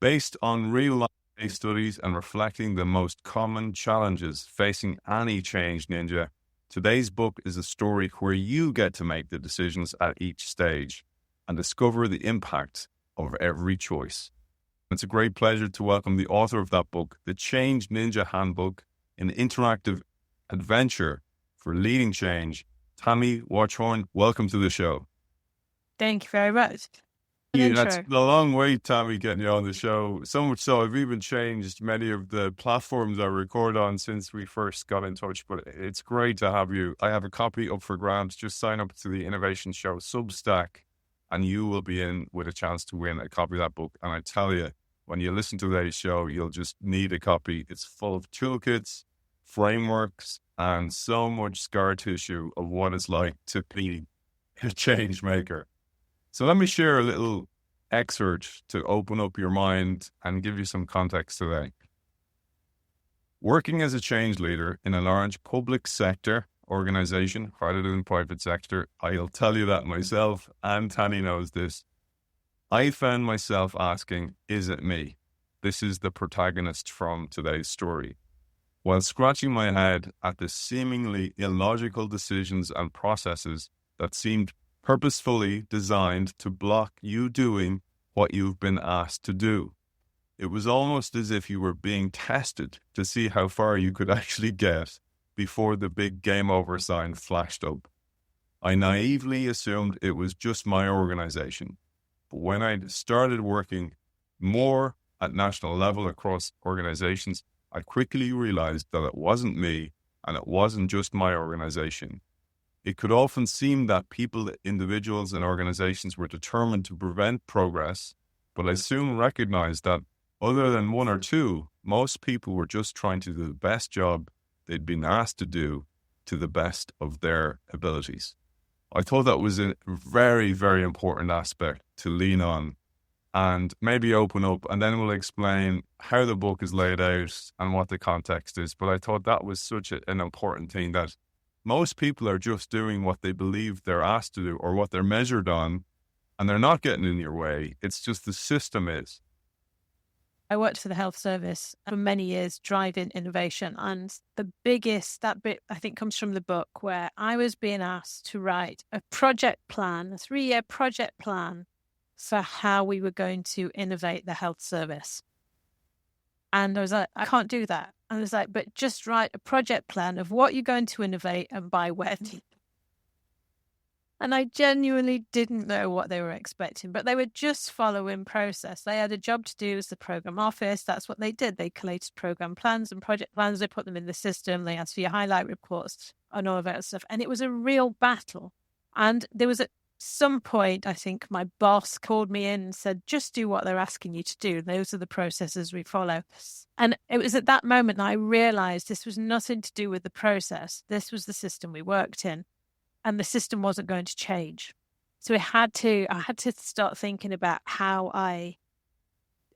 Based on real-life case studies and reflecting the most common challenges facing any change ninja, today's book is a story where you get to make the decisions at each stage and discover the impact of every choice. It's a great pleasure to welcome the author of that book, The Change Ninja Handbook, an interactive adventure for leading change, Tammy Watchorn. Welcome to the show. Thank you very much. That's been a long way, Tammy, getting you on the show. So much so, I've even changed many of the platforms I record on since we first got in touch. But it's great to have you. I have a copy up for grabs. Just sign up to the Innovation Show Substack, and you will be in with a chance to win a copy of that book. And I tell you, when you listen to today's show, you'll just need a copy. It's full of toolkits, frameworks, and so much scar tissue of what it's like to be a change maker. So let me share a little excerpt to open up your mind and give you some context today. Working as a change leader in a large public sector organization rather than private sector, I'll tell you that myself, and Tani knows this. I found myself asking, is it me? This is the protagonist from today's story. While scratching my head at the seemingly illogical decisions and processes that seemed purposefully designed to block you doing what you've been asked to do. It was almost as if you were being tested to see how far you could actually get before the big game over sign flashed up. I naively assumed it was just my organization. But when I started working more at national level across organizations, I quickly realized that it wasn't me and it wasn't just my organization. It could often seem that people, individuals, and organizations were determined to prevent progress, but I soon recognized that other than one or two, most people were just trying to do the best job they'd been asked to do to the best of their abilities. I thought that was a very, very important aspect to lean on and maybe open up, and then we'll explain how the book is laid out and what the context is. But I thought that was such an important thing, that most people are just doing what they believe they're asked to do or what they're measured on, and they're not getting in your way. It's just the system is. I worked for the health service for many years, driving innovation. And the biggest, that bit I think comes from the book, where I was being asked to write a project plan, a 3-year project plan for how we were going to innovate the health service. And I was like, I can't do that. And I was like, but just write a project plan of what you're going to innovate and by when. And I genuinely didn't know what they were expecting, but they were just following process. They had a job to do as the program office. That's what they did. They collated program plans and project plans. They put them in the system. They asked for your highlight reports and all of that stuff. And it was a real battle. And there was at some point, I think my boss called me in and said, just do what they're asking you to do. Those are the processes we follow. And it was at that moment I realized this was nothing to do with the process. This was the system we worked in. And the system wasn't going to change. So I had to start thinking about how I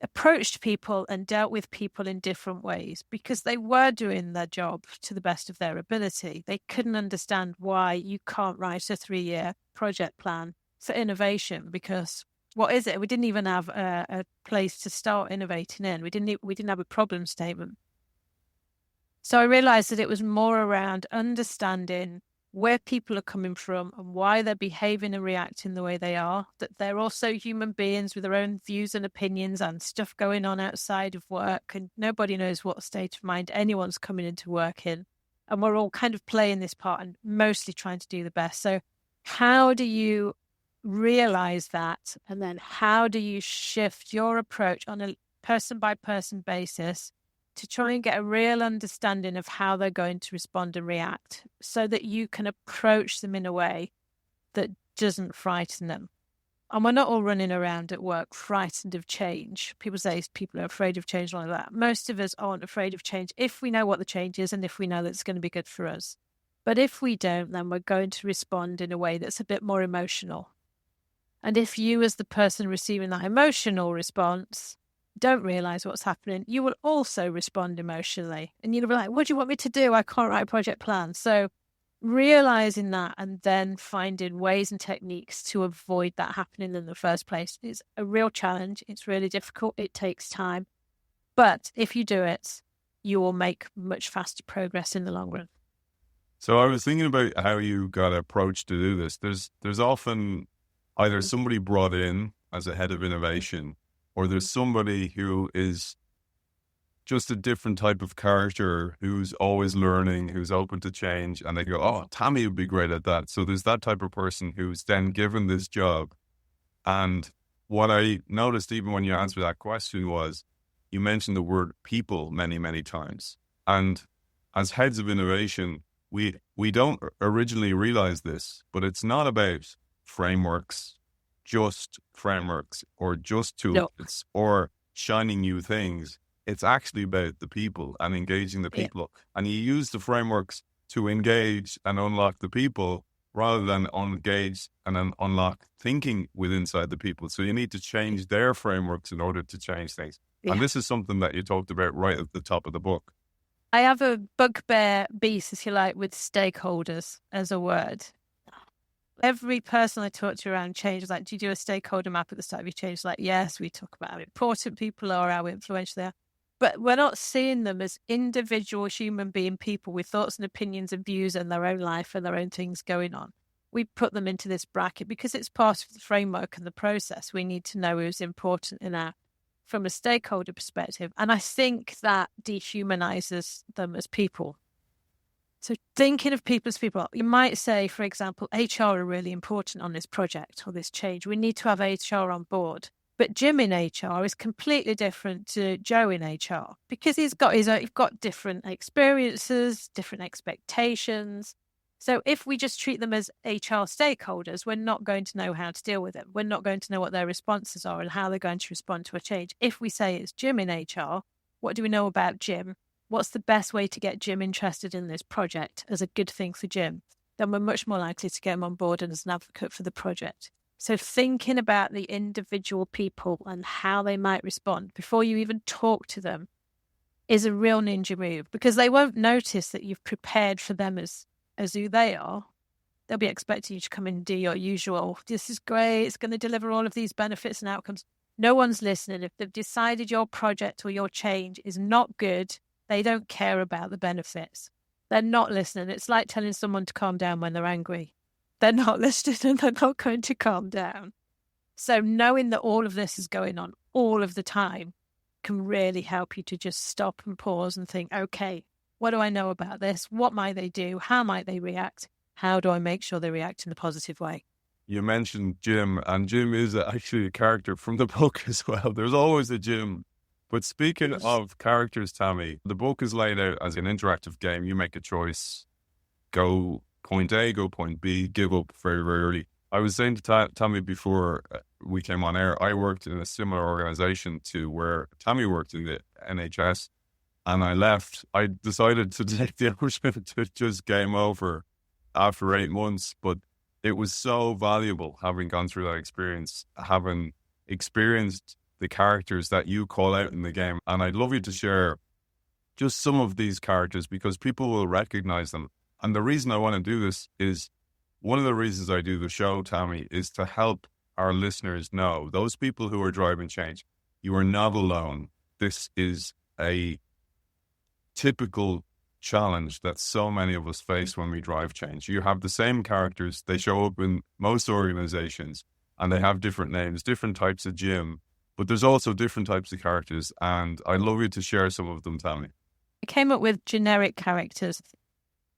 approached people and dealt with people in different ways, because they were doing their job to the best of their ability. They couldn't understand why you can't write a 3-year project plan for innovation, because what is it? We didn't even have a place to start innovating in. We didn't have a problem statement. So I realized that it was more around understanding where people are coming from and why they're behaving and reacting the way they are, that they're also human beings with their own views and opinions and stuff going on outside of work, and nobody knows what state of mind anyone's coming into work in. And we're all kind of playing this part and mostly trying to do the best. So how do you realize that? And then how do you shift your approach on a person-by-person basis to try and get a real understanding of how they're going to respond and react, so that you can approach them in a way that doesn't frighten them? And we're not all running around at work frightened of change. People say people are afraid of change like that. Most of us aren't afraid of change if we know what the change is and if we know that it's going to be good for us. But if we don't, then we're going to respond in a way that's a bit more emotional. And if you, as the person receiving that emotional response, don't realize what's happening, you will also respond emotionally. And you'll be like, what do you want me to do? I can't write a project plan. So realizing that and then finding ways and techniques to avoid that happening in the first place is a real challenge. It's really difficult. It takes time. But if you do it, you will make much faster progress in the long run. So I was thinking about how you got approached to do this. There's often either somebody brought in as a head of innovation, or there's somebody who is just a different type of character who's always learning, who's open to change, and they go, oh, Tammy would be great at that. So there's that type of person who's then given this job. And what I noticed even when you answered that question was you mentioned the word people many, many times. And as heads of innovation, we don't originally realize this, but it's not about frameworks, or just tools or shining new things. It's actually about the people and engaging the people. Yeah. And you use the frameworks to engage and unlock the people rather than engage and then unlock thinking inside the people. So you need to change their frameworks in order to change things. Yeah. And this is something that you talked about right at the top of the book. I have a bugbear beast, if you like, with stakeholders as a word. Every person I talk to around change is like, do you do a stakeholder map at the start of your change? Like, yes, we talk about how important people are, how influential they are. But we're not seeing them as individual human being people with thoughts and opinions and views and their own life and their own things going on. We put them into this bracket because it's part of the framework and the process. We need to know who's important in our, from a stakeholder perspective. And I think that dehumanizes them as people. So thinking of people as people, you might say, for example, HR are really important on this project or this change. We need to have HR on board. But Jim in HR is completely different to Joe in HR because he's got different experiences, different expectations. So if we just treat them as HR stakeholders, we're not going to know how to deal with them. We're not going to know what their responses are and how they're going to respond to a change. If we say it's Jim in HR, what do we know about Jim? What's the best way to get Jim interested in this project as a good thing for Jim? Then we're much more likely to get him on board and as an advocate for the project. So thinking about the individual people and how they might respond before you even talk to them is a real ninja move because they won't notice that you've prepared for them as who they are. They'll be expecting you to come and do your usual, this is great, it's going to deliver all of these benefits and outcomes. No one's listening. If they've decided your project or your change is not good, they don't care about the benefits. They're not listening. It's like telling someone to calm down when they're angry. They're not listening and they're not going to calm down. So knowing that all of this is going on all of the time can really help you to just stop and pause and think, okay, what do I know about this? What might they do? How might they react? How do I make sure they react in a positive way? You mentioned Jim, and Jim is actually a character from the book as well. There's always a Jim. But speaking of characters, Tammy, the book is laid out as an interactive game. You make a choice, go point A, go point B, give up very, very early. I was saying to Tammy before we came on air, I worked in a similar organization to where Tammy worked in the NHS, and I left. I decided to take the ownership to just game over after 8 months, but it was so valuable having gone through that experience, having experienced the characters that you call out in the game. And I'd love you to share just some of these characters because people will recognize them. And the reason I want to do this is one of the reasons I do the show, Tammy, is to help our listeners know, those people who are driving change, you are not alone. This is a typical challenge that so many of us face when we drive change. You have the same characters. They show up in most organizations and they have different names, different types of Jim, but there's also different types of characters. And I'd love you to share some of them, Tammy. I came up with generic characters.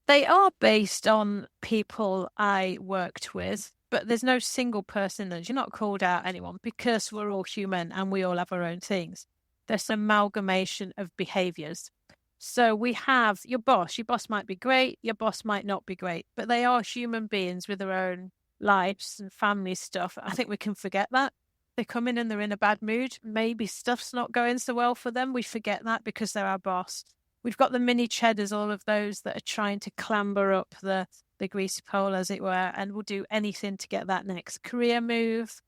They are based on people I worked with, but there's no single person that you're not called out anyone because we're all human and we all have our own things. There's an amalgamation of behaviors. So we have your boss. Your boss might be great. Your boss might not be great, but they are human beings with their own lives and family stuff. I think we can forget that. They come in and they're in a bad mood. Maybe stuff's not going so well for them. We forget that because they're our boss. We've got the mini cheddars, all of those that are trying to clamber up the greasy pole, as it were, and will do anything to get that next career move.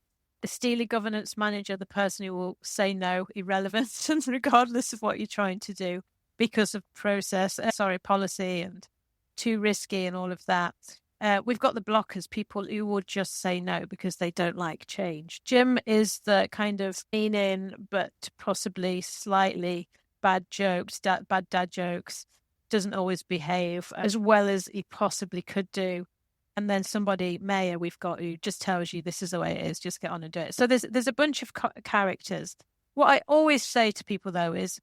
The steely governance manager, the person who will say no, irrelevant, regardless of what you're trying to do because of policy and too risky and all of that. We've got the blockers, people who would just say no because they don't like change. Jim is the kind of lean in, but possibly slightly bad jokes, bad dad jokes, doesn't always behave as well as he possibly could do. And then somebody, Maya, we've got who just tells you this is the way it is, just get on and do it. So there's a bunch of characters. What I always say to people, though, is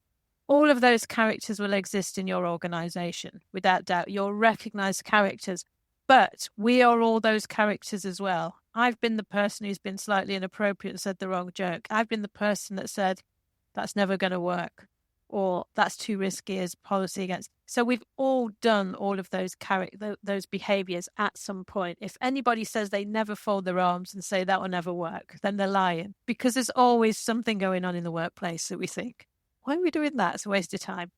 all of those characters will exist in your organization, without doubt. You'll recognize characters, but we are all those characters as well. I've been the person who's been slightly inappropriate and said the wrong joke. I've been the person that said, that's never going to work, or that's too risky as policy against. So we've all done all of those those behaviors at some point. If anybody says they never fold their arms and say that will never work, then they're lying, because there's always something going on in the workplace that we think, why are we doing that? It's a waste of time.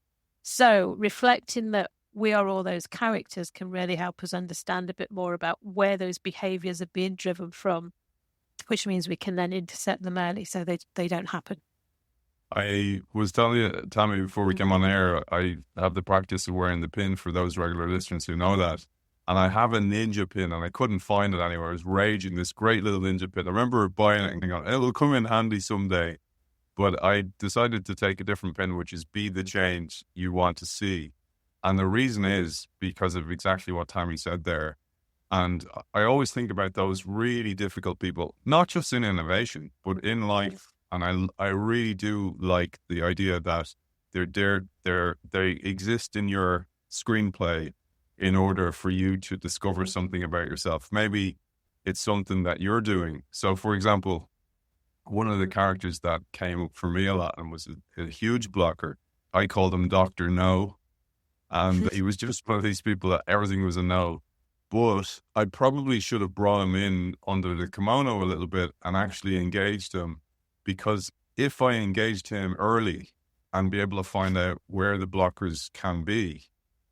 So reflecting that we are all those characters can really help us understand a bit more about where those behaviors are being driven from, which means we can then intercept them early so they don't happen. I was telling you, Tammy, before we came on air, I have the practice of wearing the pin for those regular listeners who know that. And I have a ninja pin and I couldn't find it anywhere. I was raging, this great little ninja pin. I remember buying it and thinking, it'll come in handy someday. But I decided to take a different pin, which is be the change you want to see. And the reason is because of exactly what Tammy said there. And I always think about those really difficult people, not just in innovation, but in life. And I really do like the idea that they exist in your screenplay in order for you to discover something about yourself. Maybe it's something that you're doing. So, for example, one of the characters that came up for me a lot and was a huge blocker, I called him Dr. No. And he was just one of these people that everything was a no. But I probably should have brought him in under the kimono a little bit and actually engaged him. Because if I engaged him early and be able to find out where the blockers can be,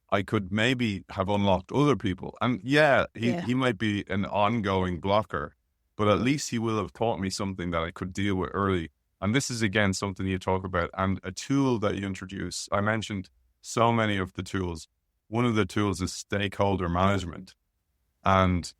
I could maybe have unlocked other people. And he might be an ongoing blocker, but at least he will have taught me something that I could deal with early. And this is, again, something you talk about and a tool that you introduce. I mentioned so many of the tools. One of the tools is stakeholder management. And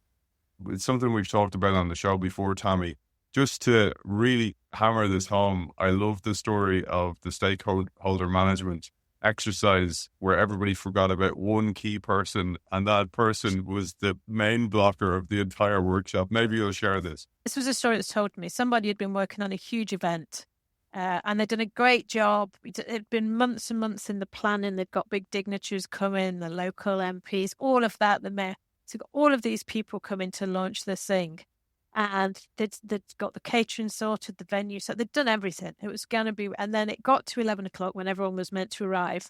it's something we've talked about on the show before, Tammy. Just to really hammer this home, I love the story of the stakeholder management exercise where everybody forgot about one key person, and that person was the main blocker of the entire workshop. Maybe you'll share this. This was a story that's told me. Somebody had been working on a huge event and they'd done a great job. It'd been months and months in the planning. They'd got big dignitaries coming, the local MPs, all of that, the mayor. So got all of these people coming to launch this thing. And they'd got the catering sorted, the venue, so they'd done everything. It was going to be, and then it got to 11 o'clock when everyone was meant to arrive,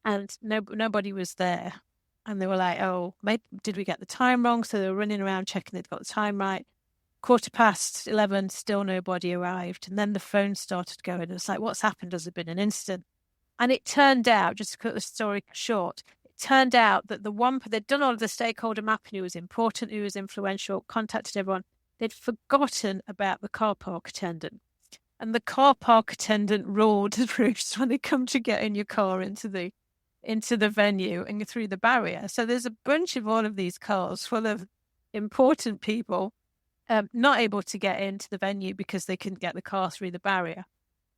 and nobody was there. And they were like, oh, maybe, did we get the time wrong? So they were running around checking they'd got the time right. 11:15, still nobody arrived. And then the phone started going. It was like, what's happened? Has there been an incident? And it turned out, just to cut the story short, it turned out that they'd done all of the stakeholder mapping, who was important, who was influential, contacted everyone. They'd forgotten about the car park attendant. And the car park attendant ruled the roost when they come to get in your car into the venue and through the barrier. So there's a bunch of all of these cars full of important people not able to get into the venue because they couldn't get the car through the barrier.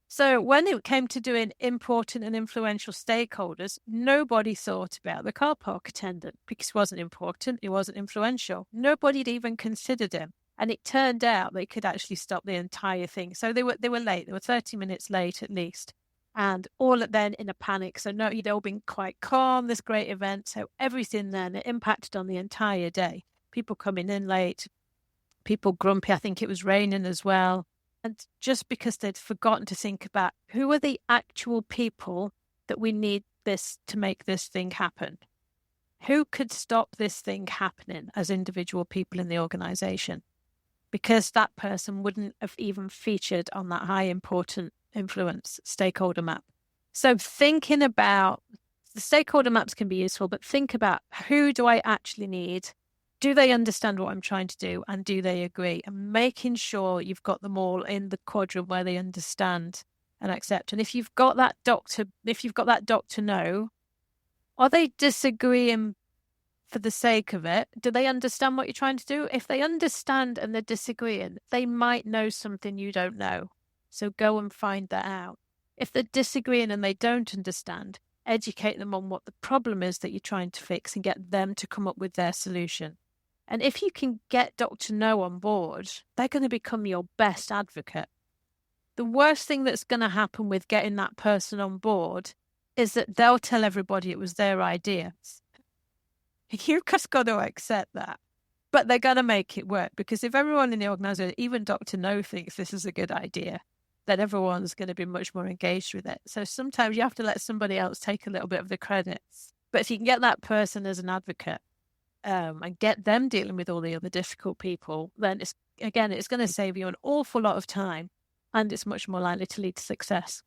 So when it came to doing important and influential stakeholders, nobody thought about the car park attendant because he wasn't important, he wasn't influential. Nobody had even considered him. And it turned out they could actually stop the entire thing. So they were late. They were 30 minutes late at least. And all then in a panic. So no, you'd all been quite calm, this great event. So everything then, it impacted on the entire day. People coming in late, people grumpy. I think it was raining as well. And just because they'd forgotten to think about who are the actual people that we need this to make this thing happen? Who could stop this thing happening as individual people in the organization? Because that person wouldn't have even featured on that high important influence stakeholder map. So thinking about the stakeholder maps can be useful, but think about who do I actually need? Do they understand what I'm trying to do? And do they agree? And making sure you've got them all in the quadrant where they understand and accept. And if you've got that doctor no, are they disagreeing for the sake of it? Do they understand what you're trying to do? If they understand and they're disagreeing, they might know something you don't know. So go and find that out. If they're disagreeing and they don't understand, educate them on what the problem is that you're trying to fix and get them to come up with their solution. And if you can get Dr. No on board, they're going to become your best advocate. The worst thing that's going to happen with getting that person on board is that they'll tell everybody it was their idea. You've just got to accept that. But they're going to make it work, because if everyone in the organization, even Dr. No, thinks this is a good idea, then everyone's going to be much more engaged with it. So sometimes you have to let somebody else take a little bit of the credits. But if you can get that person as an advocate and get them dealing with all the other difficult people, then it's going to save you an awful lot of time, and it's much more likely to lead to success.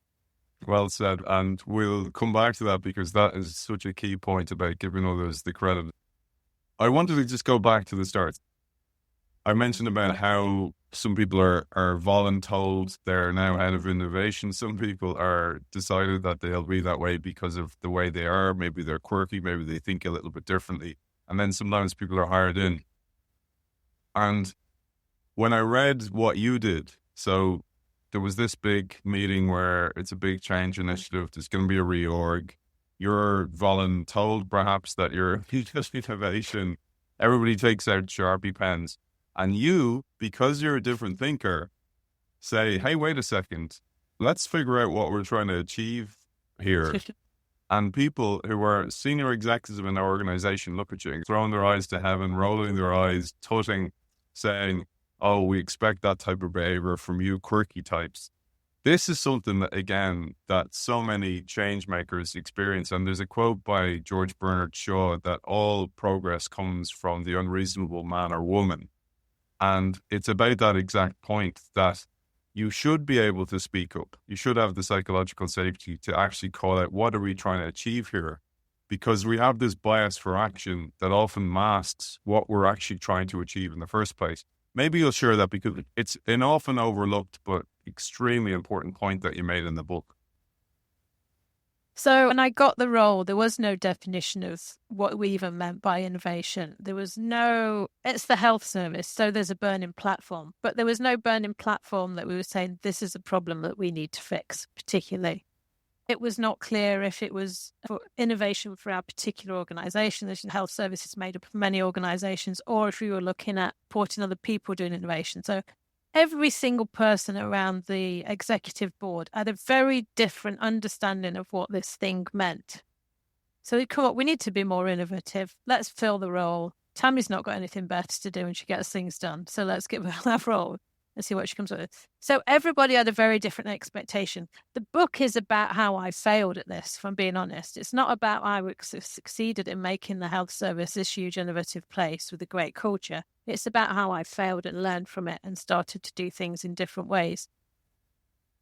Well said. And we'll come back to that, because that is such a key point about giving others the credit. I wanted to just go back to the start. I mentioned about how some people are voluntold they're now head of innovation. Some people are decided that they'll be that way because of the way they are. Maybe they're quirky, maybe they think a little bit differently. And then sometimes people are hired in. And when I read what you did, so there was this big meeting where it's a big change initiative. There's going to be a reorg. You're voluntold perhaps that you're just innovation. Everybody takes out Sharpie pens. And you, because you're a different thinker, say, hey, wait a second. Let's figure out what we're trying to achieve here. And people who are senior executives in an organization look at you, throwing their eyes to heaven, rolling their eyes, tutting, saying, oh, we expect that type of behavior from you quirky types. This is something that, again, that so many change makers experience. And there's a quote by George Bernard Shaw that all progress comes from the unreasonable man or woman. And it's about that exact point, that you should be able to speak up. You should have the psychological safety to actually call out, what are we trying to achieve here? Because we have this bias for action that often masks what we're actually trying to achieve in the first place. Maybe you'll share that, because it's an often overlooked but extremely important point that you made in the book. So when I got the role, there was no definition of what we even meant by innovation. There was no, it's the health service, so there's a burning platform. But there was no burning platform that we were saying, this is a problem that we need to fix, particularly. It was not clear if it was for innovation for our particular organisation. The health service is made up of many organisations, or if we were looking at supporting other people doing innovation. So every single person around the executive board had a very different understanding of what this thing meant. So we come up, we need to be more innovative. Let's fill the role. Tammy's not got anything better to do and she gets things done. So let's give her that role and see what she comes up with. So everybody had a very different expectation. The book is about how I failed at this, if I'm being honest. It's not about how I succeeded in making the health service this huge innovative place with a great culture. It's about how I failed and learned from it and started to do things in different ways.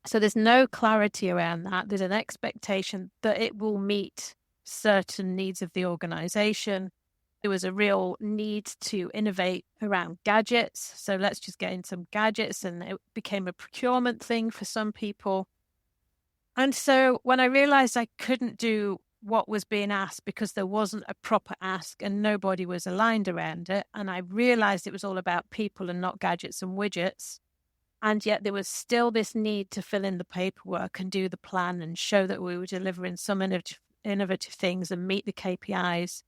So there's no clarity around that. There's an expectation that it will meet certain needs of the organization. There was a real need to innovate around gadgets. So let's just get in some gadgets, and it became a procurement thing for some people. And so when I realized I couldn't do what was being asked because there wasn't a proper ask and nobody was aligned around it, and I realized it was all about people and not gadgets and widgets, and yet there was still this need to fill in the paperwork and do the plan and show that we were delivering some innovative things and meet the KPIs,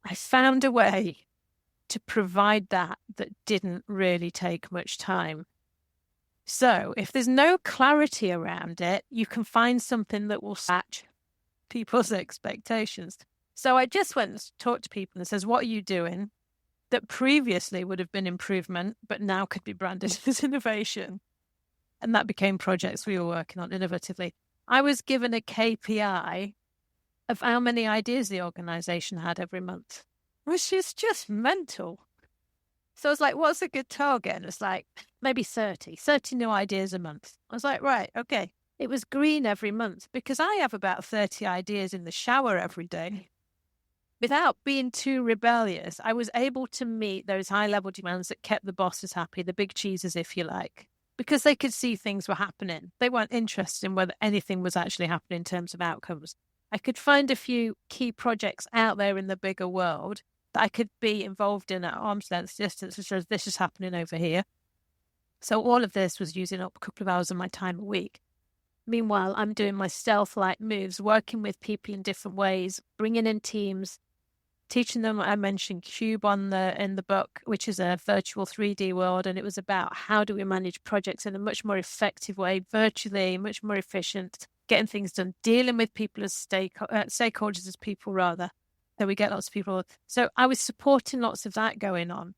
I found a way to provide that didn't really take much time. So if there's no clarity around it, you can find something that will match people's expectations. So I just went and talked to people and says, what are you doing that previously would have been improvement, but now could be branded as innovation? And that became projects we were working on innovatively. I was given a KPI of how many ideas the organization had every month, which is just mental. So I was like, what's a good target? And it's like, maybe 30 new ideas a month. I was like, right, okay. It was green every month because I have about 30 ideas in the shower every day. Without being too rebellious, I was able to meet those high-level demands that kept the bosses happy, the big cheeses, if you like, because they could see things were happening. They weren't interested in whether anything was actually happening in terms of outcomes. I could find a few key projects out there in the bigger world, that I could be involved in at arm's length distance, such as this is happening over here. So all of this was using up a couple of hours of my time a week. Meanwhile, I'm doing my stealth-like moves, working with people in different ways, bringing in teams, teaching them. I mentioned Qube in the book, which is a virtual 3D world, and it was about how do we manage projects in a much more effective way, virtually, much more efficient, getting things done, dealing with people as stakeholders as people rather. So we get lots of people. So I was supporting lots of that going on.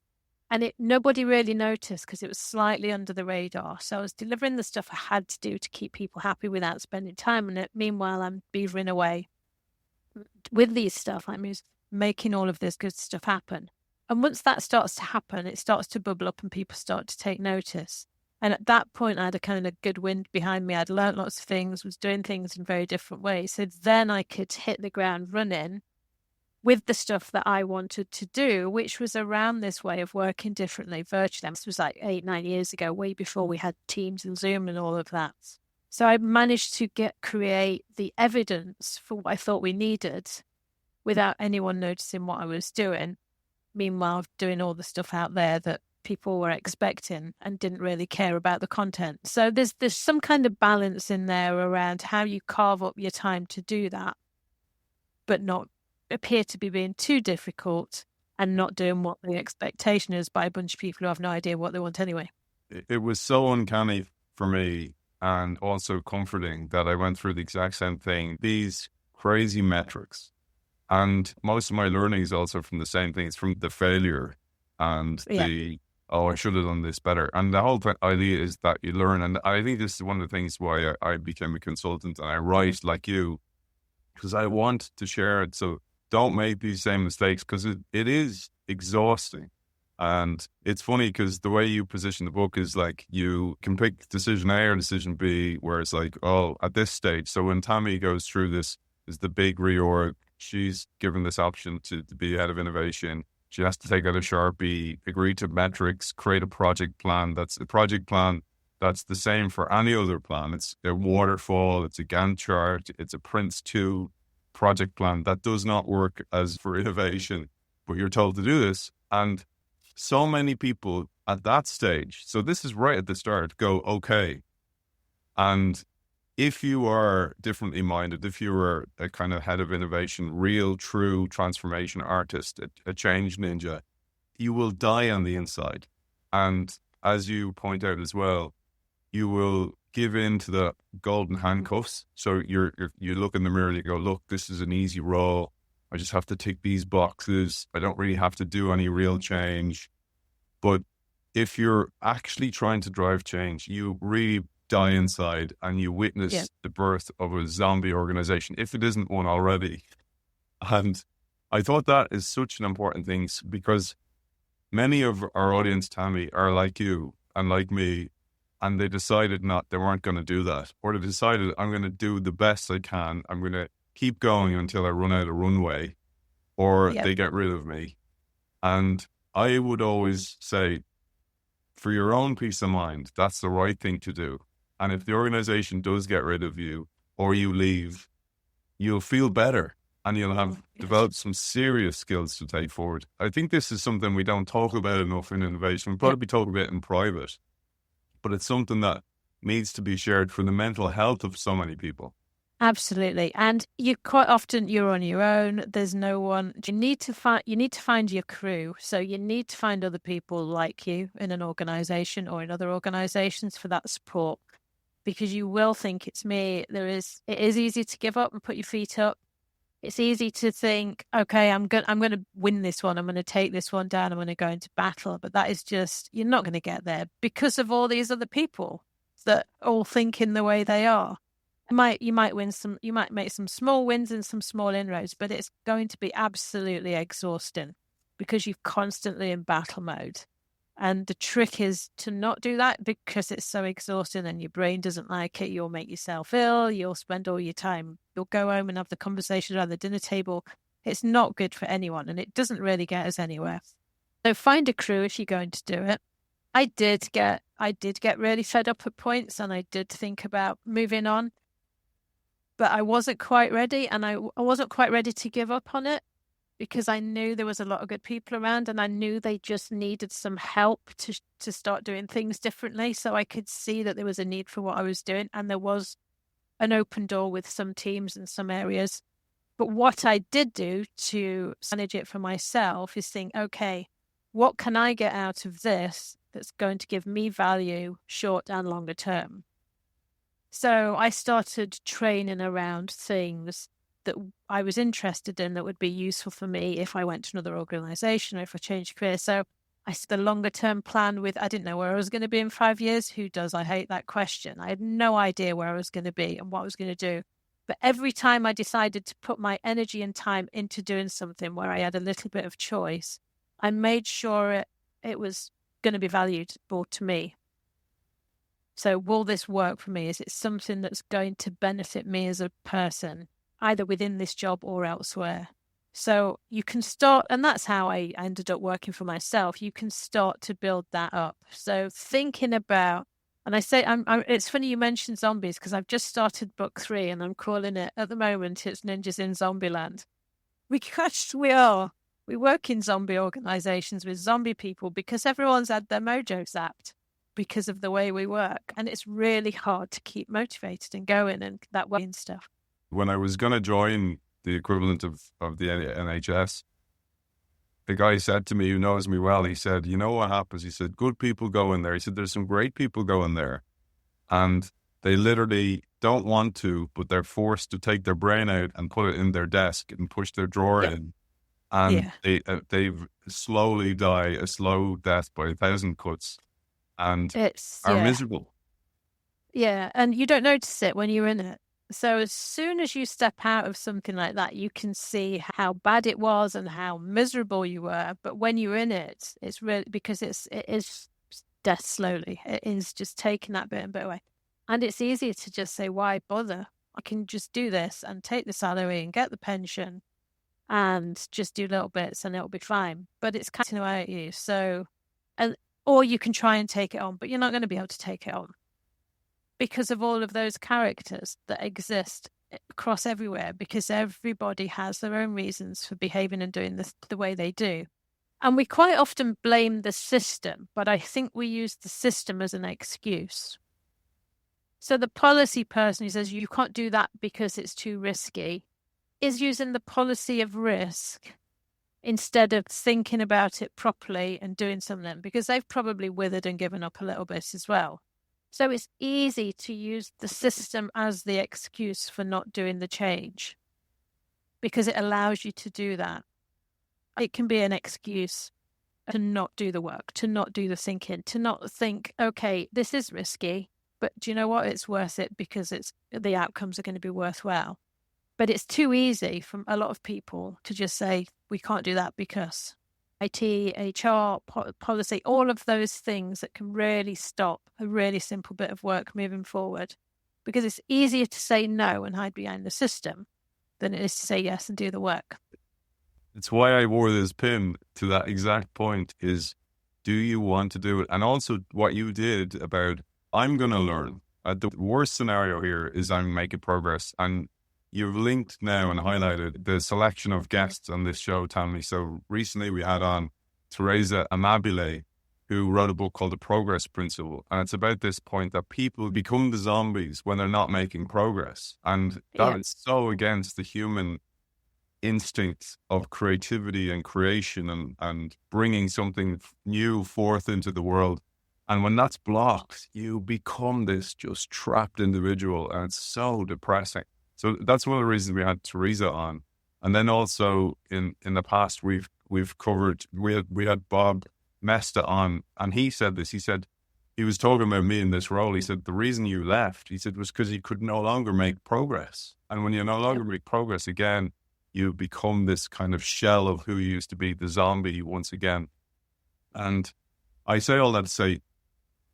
And nobody really noticed because it was slightly under the radar. So I was delivering the stuff I had to do to keep people happy without spending time on it. Meanwhile, I'm beavering away with these stuff. I'm making all of this good stuff happen. And once that starts to happen, it starts to bubble up and people start to take notice. And at that point, I had a kind of good wind behind me. I'd learned lots of things, was doing things in very different ways. So then I could hit the ground running with the stuff that I wanted to do, which was around this way of working differently virtually. This was like 8-9 years ago, way before we had Teams and Zoom and all of that. So I managed to create the evidence for what I thought we needed without anyone noticing what I was doing. Meanwhile, doing all the stuff out there that people were expecting and didn't really care about the content. So there's some kind of balance in there around how you carve up your time to do that, but not appear to be being too difficult and not doing what the expectation is by a bunch of people who have no idea what they want anyway. It was so uncanny for me and also comforting that I went through the exact same thing. These crazy metrics. And most of my learning is also from the same things, from the failure and I should have done this better. And the whole idea is that you learn. And I think this is one of the things why I became a consultant and I write like you, because I want to share it. So don't make these same mistakes because it is exhausting. And it's funny because the way you position the book is like you can pick decision A or decision B, where it's like, oh, at this stage. So when Tammy goes through this, is the big reorg, she's given this option to be head of innovation. She has to take out a Sharpie, agree to metrics, create a project plan. That's a project plan that's the same for any other plan. It's a waterfall, it's a Gantt chart, it's a Prince 2 project plan. That does not work as for innovation, but you're told to do this. And so many people at that stage, so this is right at the start, go, okay. And if you are differently minded, if you are a kind of head of innovation, real, true transformation artist, a change ninja, you will die on the inside. And as you point out as well, you will give in to the golden handcuffs. So you look in the mirror and you go, look, this is an easy role. I just have to tick these boxes. I don't really have to do any real change. But if you're actually trying to drive change, you really die inside and you witness the birth of a zombie organization, if it isn't one already. And I thought that is such an important thing because many of our audience, Tammy, are like you and like me, and they decided they weren't going to do that. Or they decided, I'm going to do the best I can. I'm going to keep going until I run out of runway or they get rid of me. And I would always say, for your own peace of mind, that's the right thing to do. And if the organization does get rid of you or you leave, you'll feel better and you'll have developed some serious skills to take forward. I think this is something we don't talk about enough in innovation. We probably talk about it in private, but it's something that needs to be shared for the mental health of so many people. Absolutely. And you quite often you're on your own. There's no one. You need to find your crew. So you need to find other people like you in an organization or in other organizations for that support, because you will think it's me. It is easy to give up and put your feet up. It's easy to think, okay, I'm going to win this one. I'm going to take this one down. I'm going to go into battle. But that is just, you're not going to get there because of all these other people that all think in the way they are. You might make some small wins and some small inroads, but it's going to be absolutely exhausting because you're constantly in battle mode. And the trick is to not do that because it's so exhausting and your brain doesn't like it. You'll make yourself ill. You'll spend all your time. You'll go home and have the conversation around the dinner table. It's not good for anyone and it doesn't really get us anywhere. So find a crew if you're going to do it. I did get really fed up at points and I did think about moving on. But I wasn't quite ready and I wasn't quite ready to give up on it because I knew there was a lot of good people around, and I knew they just needed some help to start doing things differently. So I could see that there was a need for what I was doing, and there was an open door with some teams in some areas. But what I did do to manage it for myself is think, okay, what can I get out of this that's going to give me value short and longer term? So I started training around things that I was interested in that would be useful for me if I went to another organization or if I changed career. So I set the longer term plan with, I didn't know where I was going to be in 5 years. Who does? I hate that question. I had no idea where I was going to be and what I was going to do. But every time I decided to put my energy and time into doing something where I had a little bit of choice, I made sure it was going to be valuable to me. So will this work for me? Is it something that's going to benefit me as a person, either within this job or elsewhere? So you can start, and that's how I ended up working for myself. You can start to build that up. So thinking about, and I say, it's funny you mentioned zombies, because I've just started book 3 and I'm calling it, at the moment, it's Ninjas in Zombieland. We are. We work in zombie organizations with zombie people because everyone's had their mojo zapped because of the way we work. And it's really hard to keep motivated and going and that way and stuff. When I was going to join the equivalent of the NHS, the guy said to me, who knows me well, he said, you know what happens? He said, good people go in there. He said, there's some great people go in there and they literally don't want to, but they're forced to take their brain out and put it in their desk and push their drawer in. And they slowly die a slow death by 1,000 cuts and are miserable. Yeah, and you don't notice it when you're in it. So as soon as you step out of something like that, you can see how bad it was and how miserable you were. But when you're in it, it's really, because it is death slowly. It is just taking that bit and bit away. And it's easier to just say, why bother? I can just do this and take the salary and get the pension and just do little bits and it'll be fine. But it's cutting away at you. So, or you can try and take it on, but you're not going to be able to take it on, because of all of those characters that exist across everywhere, because everybody has their own reasons for behaving and doing this the way they do. And we quite often blame the system, but I think we use the system as an excuse. So the policy person who says you can't do that because it's too risky is using the policy of risk instead of thinking about it properly and doing something, because they've probably withered and given up a little bit as well. So it's easy to use the system as the excuse for not doing the change because it allows you to do that. It can be an excuse to not do the work, to not do the thinking, to not think, okay, this is risky, but do you know what? It's worth it because the outcomes are going to be worthwhile. But it's too easy for a lot of people to just say, we can't do that because IT, HR, policy, all of those things that can really stop a really simple bit of work moving forward. Because it's easier to say no and hide behind the system than it is to say yes and do the work. It's why I wore this pin to that exact point is, do you want to do it? And also what you did about, I'm going to learn. The worst scenario here is I'm making progress. And you've linked now and highlighted the selection of guests on this show, Tammy. So recently we had on Teresa Amabile, who wrote a book called The Progress Principle. And it's about this point that people become the zombies when they're not making progress. And that is so against the human instinct of creativity and creation and bringing something new forth into the world. And when that's blocked, you become this just trapped individual. And it's so depressing. So that's one of the reasons we had Teresa on. And then also in the past, we've covered, we had Bob Mesta on, and he said this, he said, he was talking about me in this role. He said, the reason you left, he said, was because you could no longer make progress. And when you no longer make progress again, you become this kind of shell of who you used to be, the zombie once again. And I say all that to say,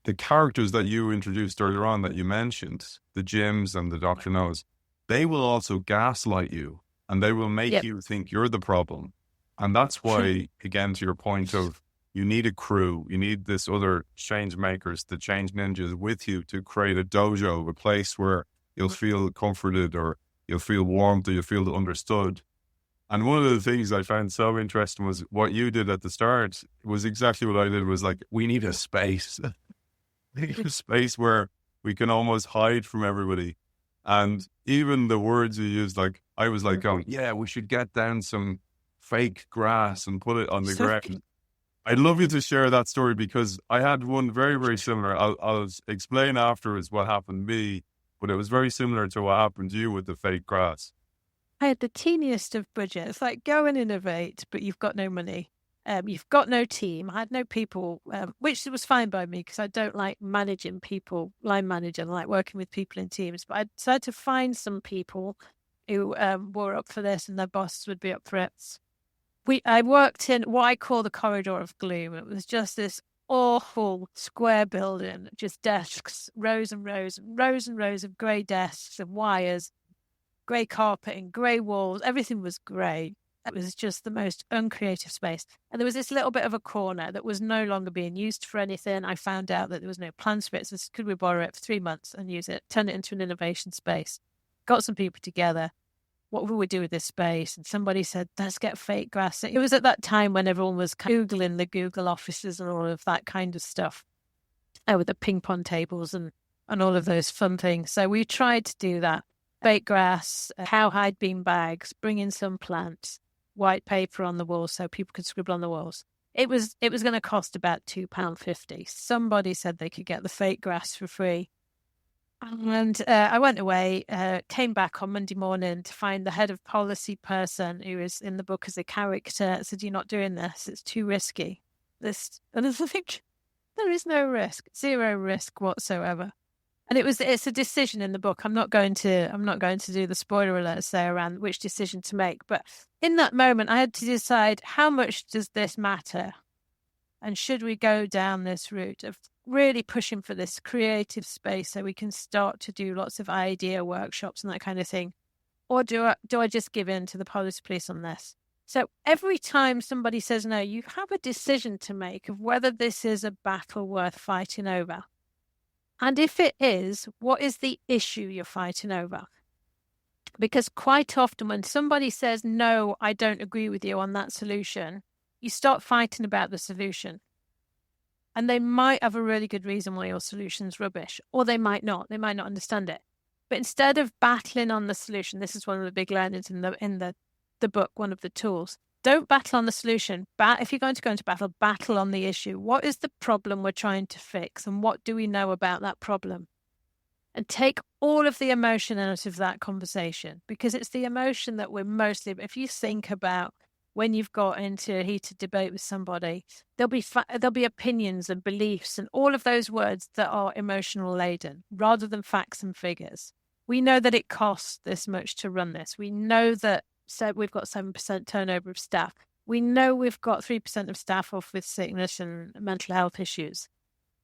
the characters that you introduced earlier on that you mentioned, the Jims and the Dr. No's, they will also gaslight you and they will make you think you're the problem. And that's why, again, to your point of you need a crew, you need this other change makers, the change ninjas with you to create a dojo, a place where you'll feel comforted or you'll feel warmed or you'll feel understood. And one of the things I found so interesting was what you did at the start was exactly what I did, was like, we need a space. We need a space where we can almost hide from everybody. And even the words you used, like, I was like going, yeah, we should get down some fake grass and put it on the ground. I'd love you to share that story, because I had one very, very similar. I'll explain afterwards what happened to me, but it was very similar to what happened to you with the fake grass. I had the teeniest of budgets, like go and innovate, but you've got no money. You've got no team. I had no people, which was fine by me because I don't like managing people, line managing. I like working with people in teams. But I decided to find some people who were up for this and their bosses would be up for it. I worked in what I call the corridor of gloom. It was just this awful square building, just desks, rows and rows and rows and rows of grey desks and wires, grey carpeting, grey walls. Everything was grey. It was just the most uncreative space. And there was this little bit of a corner that was no longer being used for anything. I found out that there was no plans for it. So could we borrow it for 3 months and use it, turn it into an innovation space? Got some people together. What will we do with this space? And somebody said, let's get fake grass. It was at that time when everyone was Googling the Google offices and all of that kind of stuff, with the ping pong tables and all of those fun things. So we tried to do that. Fake grass, cowhide bean bags, bring in some plants, white paper on the walls so people could scribble on the walls. It was going to cost about £2.50. Somebody said they could get the fake grass for free. And I went away, came back on Monday morning to find the head of policy person who is in the book as a character. Said, you're not doing this. It's too risky. And I think there is no risk, zero risk whatsoever. And it's a decision in the book. I'm not going to do the spoiler alert say around which decision to make. But in that moment, I had to decide, how much does this matter? And should we go down this route of really pushing for this creative space so we can start to do lots of idea workshops and that kind of thing? Or do I just give in to the policy police on this? So every time somebody says no, you have a decision to make of whether this is a battle worth fighting over. And if it is, what is the issue you're fighting over? Because quite often when somebody says, no, I don't agree with you on that solution, you start fighting about the solution. And they might have a really good reason why your solution's rubbish, or they might not. They might not understand it. But instead of battling on the solution, this is one of the big learnings in the book, one of the tools. Don't battle on the solution. If you're going to go into battle, battle on the issue. What is the problem we're trying to fix? And what do we know about that problem? And take all of the emotion out of that conversation, because it's the emotion that we're mostly, if you think about when you've got into a heated debate with somebody, there'll be opinions and beliefs and all of those words that are emotional laden rather than facts and figures. We know that it costs this much to run this. We know that we've got 7% turnover of staff. We know we've got 3% of staff off with sickness and mental health issues.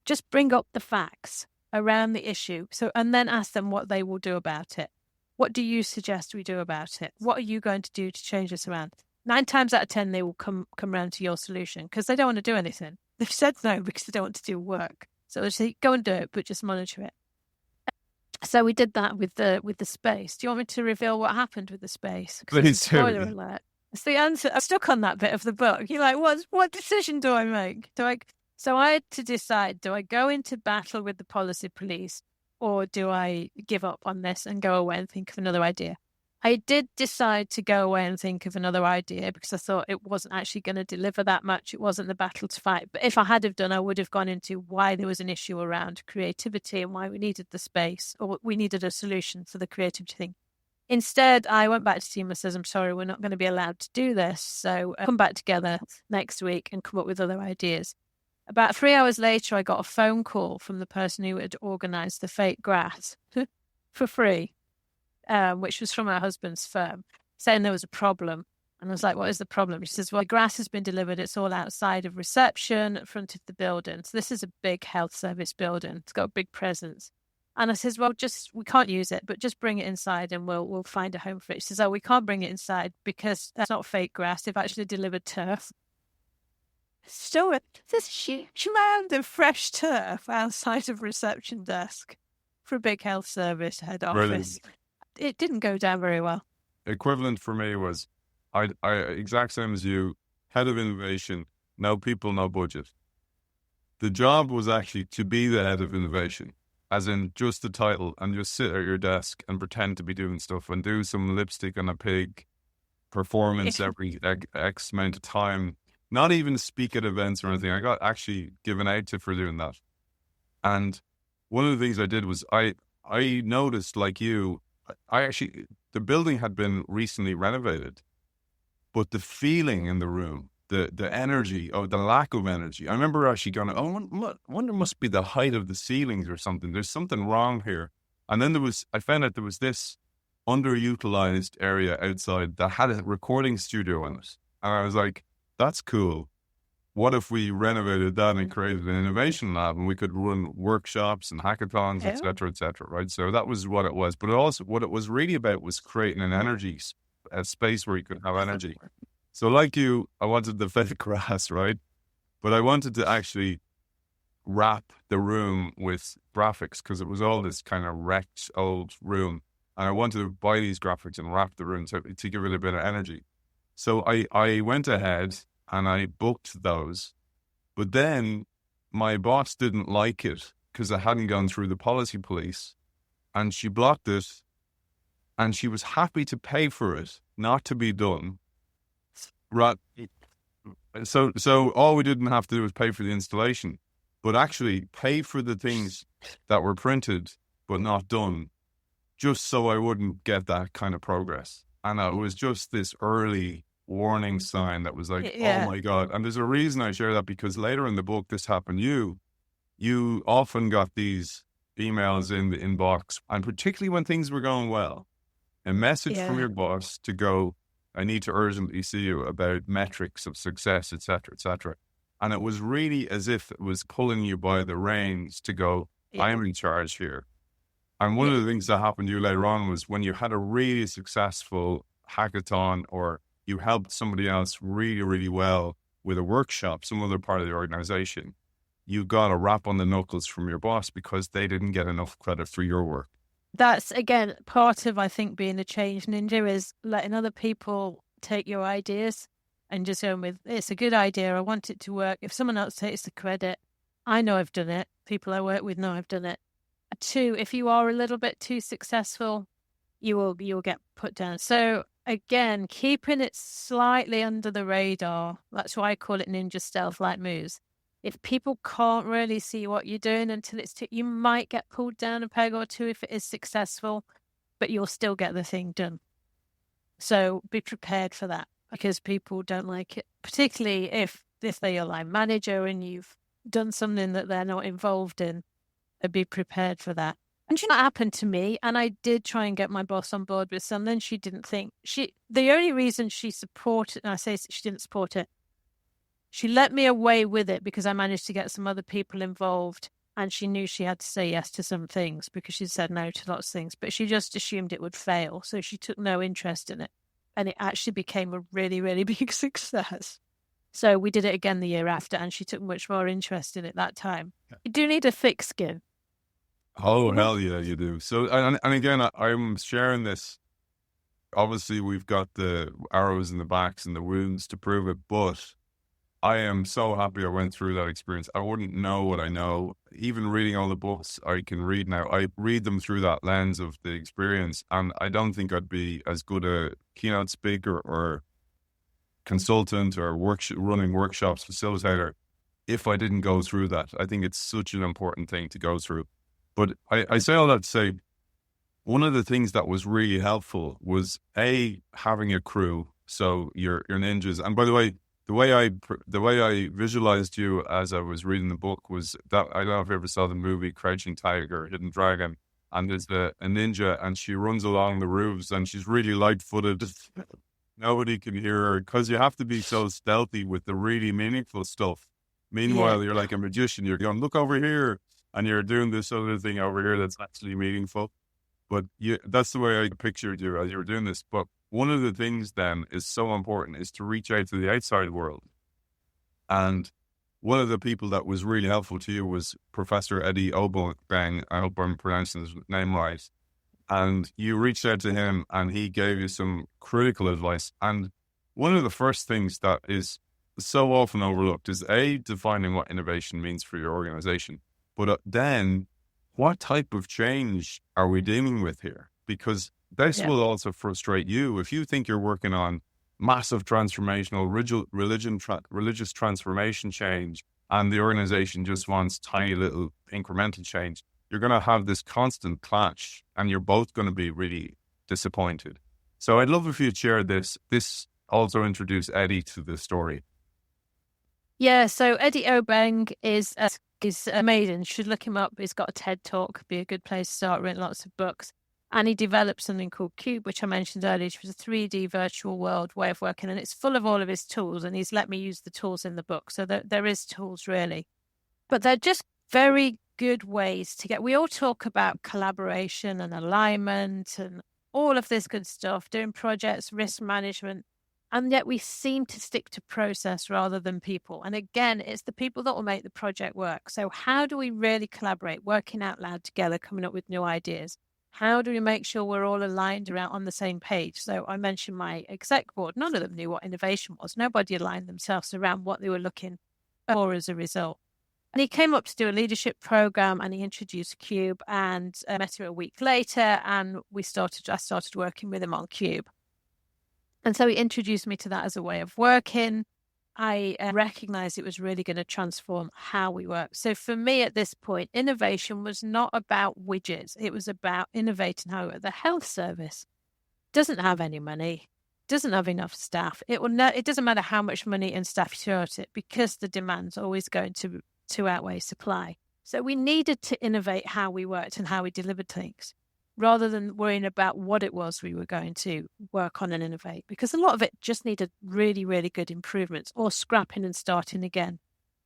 Just bring up the facts around the issue. And then ask them what they will do about it. What do you suggest we do about it? What are you going to do to change this around? 9 times out of 10, they will come around to your solution because they don't want to do anything. They've said no because they don't want to do work. So they say, go and do it, but just monitor it. So we did that with the space. Do you want me to reveal what happened with the space? Please do. Spoiler alert. It's the answer. I'm stuck on that bit of the book. You're like, what decision do I make? So I had to decide, do I go into battle with the policy police or do I give up on this and go away and think of another idea? I did decide to go away and think of another idea because I thought it wasn't actually going to deliver that much. It wasn't the battle to fight. But if I had have done, I would have gone into why there was an issue around creativity and why we needed the space or we needed a solution for the creativity thing. Instead, I went back to team and says, I'm sorry, we're not going to be allowed to do this. So come back together next week and come up with other ideas. About 3 hours later, I got a phone call from the person who had organised the fake grass for free. Which was from her husband's firm, saying there was a problem. And I was like, what is the problem? She says, well, the grass has been delivered. It's all outside of reception, at front of the building. So this is a big health service building. It's got a big presence. And I says, well, we can't use it, but just bring it inside and we'll find a home for it. She says, oh, we can't bring it inside because that's not fake grass. They've actually delivered turf. So this huge mound of fresh turf outside of reception desk for a big health service head office. Brilliant. It didn't go down very well. Equivalent for me was I exact same as you, head of innovation, no people, no budget. The job was actually to be the head of innovation, as in just the title, and just sit at your desk and pretend to be doing stuff and do some lipstick on a pig performance every X amount of time. Not even speak at events or anything. I got actually given out to for doing that. And one of the things I did was I noticed, like you, the building had been recently renovated, but the feeling in the room, the energy, or the lack of energy. I remember actually going, I wonder must be the height of the ceilings or something. There's something wrong here. And then I found out there was this underutilized area outside that had a recording studio in it. And I was like, that's cool. What if we renovated that and created an innovation lab, and we could run workshops and hackathons, et cetera, right? So that was what it was. But also what it was really about was creating an energy, a space where you could have energy. So like you, I wanted the fake grass, right? But I wanted to actually wrap the room with graphics, because it was all this kind of wrecked old room. And I wanted to buy these graphics and wrap the room to give it a bit of energy. So I went ahead and I booked those. But then my boss didn't like it because I hadn't gone through the policy police, and she blocked it, and she was happy to pay for it not to be done. Right. So all we didn't have to do was pay for the installation, but actually pay for the things that were printed but not done, just so I wouldn't get that kind of progress. And it was just this early warning sign that was like, oh my God. And there's a reason I share that, because later in the book, this happened. You often got these emails in the inbox, and particularly when things were going well, a message from your boss to go, I need to urgently see you about metrics of success, et cetera, et cetera. And it was really as if it was pulling you by the reins to go, I am in charge here. And one of the things that happened to you later on was when you had a really successful hackathon, or you helped somebody else really, really well with a workshop, some other part of the organization, you got a rap on the knuckles from your boss because they didn't get enough credit for your work. That's, again, part of, I think, being a change ninja is letting other people take your ideas and just going with, it's a good idea, I want it to work. If someone else takes the credit, I know I've done it. People I work with know I've done it. 2, if you are a little bit too successful, you'll get put down. So again, keeping it slightly under the radar, that's why I call it ninja stealth-like moves. If people can't really see what you're doing until you might get pulled down a peg or two if it is successful, but you'll still get the thing done. So be prepared for that, because people don't like it, particularly if they're your line manager and you've done something that they're not involved in. Be prepared for that. And you know what happened to me? And I did try and get my boss on board with something. She didn't think the only reason she supported, and I say she didn't support it, she let me away with it because I managed to get some other people involved, and she knew she had to say yes to some things because she said no to lots of things, but she just assumed it would fail. So she took no interest in it. And it actually became a really, really big success. So we did it again the year after, and she took much more interest in it that time. You do need a thick skin. Oh, hell yeah, you do. So, and again, I'm sharing this. Obviously, we've got the arrows in the backs and the wounds to prove it, but I am so happy I went through that experience. I wouldn't know what I know. Even reading all the books I can read now, I read them through that lens of the experience, and I don't think I'd be as good a keynote speaker or consultant or running workshops facilitator if I didn't go through that. I think it's such an important thing to go through. But I say all that to say, one of the things that was really helpful was having a crew. So your ninjas. And by the way I visualized you as I was reading the book was that, I don't know if you ever saw the movie Crouching Tiger, Hidden Dragon, and there's a ninja, and she runs along the roofs, and she's really light-footed. Nobody can hear her because you have to be so stealthy with the really meaningful stuff. Meanwhile, you're like a magician. You're going, look over here. And you're doing this other thing over here that's actually meaningful. But that's the way I pictured you as you were doing this. But one of the things then is so important is to reach out to the outside world. And one of the people that was really helpful to you was Professor Eddie Obeng. I hope I'm pronouncing his name right. And you reached out to him and he gave you some critical advice. And one of the first things that is so often overlooked is defining what innovation means for your organization, but then what type of change are we dealing with here? Because this will also frustrate you if you think you're working on massive transformational religious transformation change, and the organization just wants tiny little incremental change. You're going to have this constant clash, and you're both going to be really disappointed. So I'd love if you'd share this. This also introduced Eddie to the story. Yeah, so Eddie Obeng is amazing. You should look him up. He's got a TED Talk, be a good place to start, written lots of books. And he developed something called Qube, which I mentioned earlier, which was a 3D virtual world way of working. And it's full of all of his tools. And he's let me use the tools in the book. So there is tools, really. But they're just very good ways to we all talk about collaboration and alignment and all of this good stuff, doing projects, risk management. And yet we seem to stick to process rather than people. And again, it's the people that will make the project work. So how do we really collaborate, working out loud together, coming up with new ideas? How do we make sure we're all aligned around on the same page? So I mentioned my exec board. None of them knew what innovation was. Nobody aligned themselves around what they were looking for as a result. And he came up to do a leadership program, and he introduced Qube, and I met him a week later, and I started working with him on Qube. And so he introduced me to that as a way of working. I recognized it was really going to transform how we work. So for me at this point, innovation was not about widgets. It was about innovating how the health service doesn't have any money, doesn't have enough staff. It doesn't matter how much money and staff you throw at it, because the demand's always going to outweigh supply. So we needed to innovate how we worked and how we delivered things, rather than worrying about what it was we were going to work on and innovate, because a lot of it just needed really, really good improvements, or scrapping and starting again,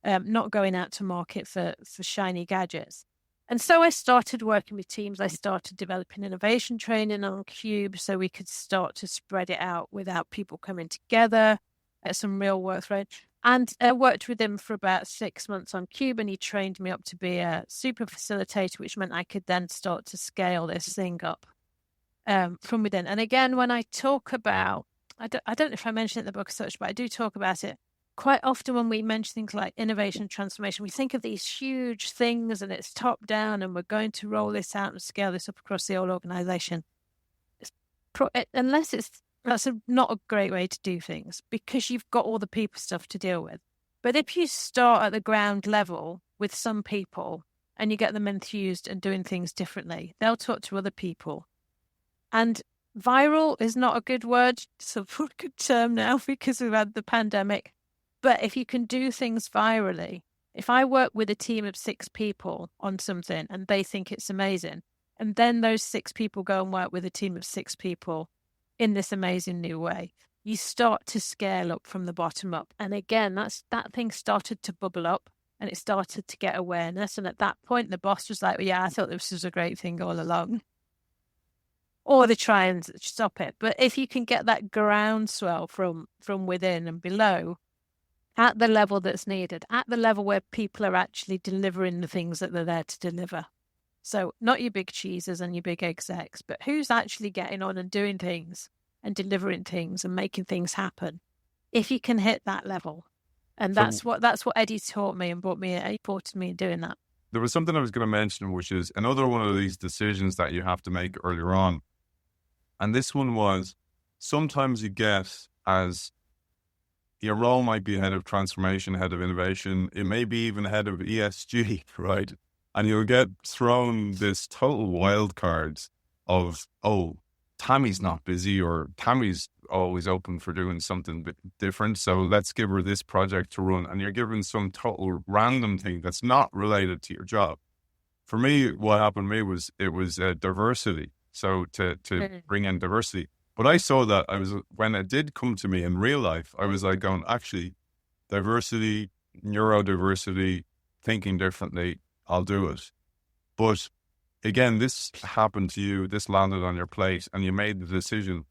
not going out to market for shiny gadgets. And so I started working with teams. I started developing innovation training on Qube so we could start to spread it out without people coming together at some real work thread. And I worked with him for about 6 months on Qube, and he trained me up to be a super facilitator, which meant I could then start to scale this thing up from within. And again, when I talk about, I don't know if I mentioned it in the book as such, but I do talk about it quite often. When we mention things like innovation and transformation, we think of these huge things and it's top down and we're going to roll this out and scale this up across the whole organization. That's not a great way to do things, because you've got all the people stuff to deal with. But if you start at the ground level with some people and you get them enthused and doing things differently, they'll talk to other people. And viral is not a good word. It's a good term now because we've had the pandemic. But if you can do things virally, if I work with a team of 6 people on something and they think it's amazing, and then those 6 people go and work with a team of 6 people in this amazing new way, you start to scale up from the bottom up. And again, that thing started to bubble up and it started to get awareness. And at that point, the boss was like, well, yeah, I thought this was a great thing all along. Or they try and stop it. But if you can get that groundswell from within and below, at the level that's needed, at the level where people are actually delivering the things that they're there to deliver. So not your big cheeses and your big execs, but who's actually getting on and doing things and delivering things and making things happen. If you can hit that level. And that's what Eddie taught me and supported me in doing that. There was something I was going to mention, which is another one of these decisions that you have to make earlier on. And this one was, sometimes you get, as your role might be head of transformation, head of innovation, it may be even head of ESG, right? And you'll get thrown this total wild card of, oh, Tammy's not busy, or Tammy's always open for doing something different, so let's give her this project to run. And you're given some total random thing that's not related to your job. For me, what happened to me was diversity. So to bring in diversity. But I saw that when it did come to me in real life, I was like going, actually, diversity, neurodiversity, thinking differently, I'll do it. But again, this happened to you, this landed on your plate, and you made the decision.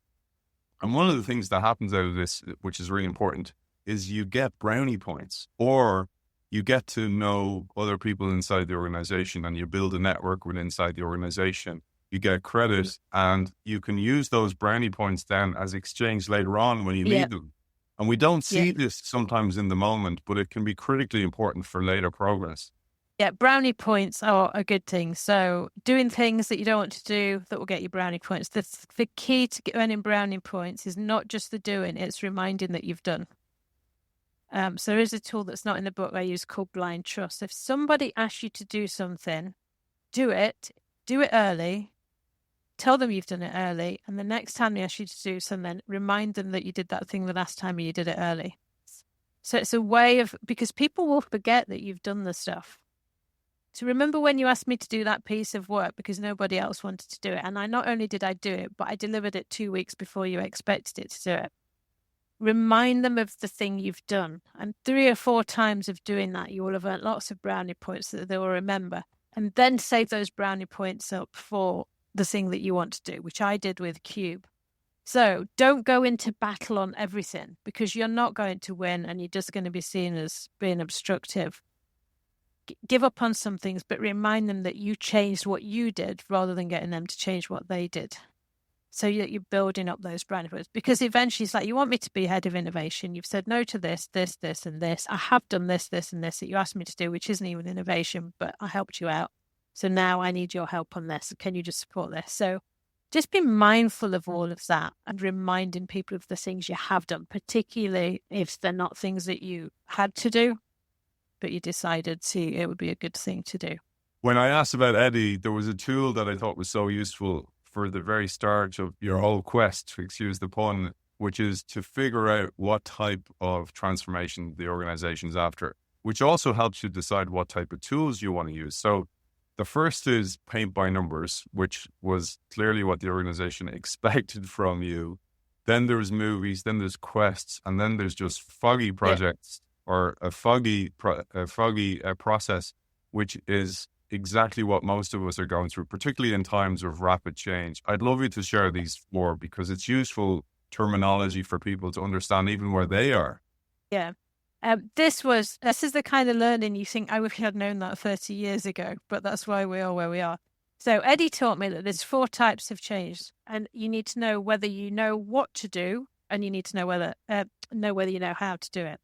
And one of the things that happens out of this, which is really important, is you get brownie points, or you get to know other people inside the organization, and you build a network within inside the organization. You get credit, and you can use those brownie points then as exchange later on when you need them. And we don't Yeah. see this sometimes in the moment, but it can be critically important for later progress. Yeah, brownie points are a good thing. So doing things that you don't want to do that will get you brownie points. The key to earning brownie points is not just the doing, it's reminding that you've done. So there is a tool that's not in the book I use called blind trust. If somebody asks you to do something, do it early, tell them you've done it early, and the next time they ask you to do something, remind them that you did that thing the last time you did it early. So it's a way of, because people will forget that you've done the stuff. So remember when you asked me to do that piece of work because nobody else wanted to do it. And not only did I do it, but I delivered it 2 weeks before you expected it to do it. Remind them of the thing you've done. And 3 or 4 times of doing that, you will have earned lots of brownie points that they will remember. And then save those brownie points up for the thing that you want to do, which I did with Qube. So don't go into battle on everything because you're not going to win and you're just going to be seen as being obstructive. Give up on some things, but remind them that you changed what you did rather than getting them to change what they did. So you're building up those brand points because eventually it's like, you want me to be head of innovation. You've said no to this, and this. I have done this, and this that you asked me to do, which isn't even innovation, but I helped you out. So now I need your help on this. Can you just support this? So just be mindful of all of that and reminding people of the things you have done, particularly if they're not things that you had to do, but you decided it would be a good thing to do. When I asked about Eddie, there was a tool that I thought was so useful for the very start of your whole quest, to excuse the pun, which is to figure out what type of transformation the organization's after, which also helps you decide what type of tools you want to use. So the first is paint by numbers, which was clearly what the organization expected from you. Then there's movies, then there's quests, and then there's just foggy projects or a foggy process, which is exactly what most of us are going through, particularly in times of rapid change. I'd love you to share these more because it's useful terminology for people to understand even where they are. Yeah. This is the kind of learning you think I wish I'd known that 30 years ago, but that's why we are where we are. So Eddie taught me that there's 4 types of change, and you need to know whether you know what to do, and you need to know whether you know how to do it.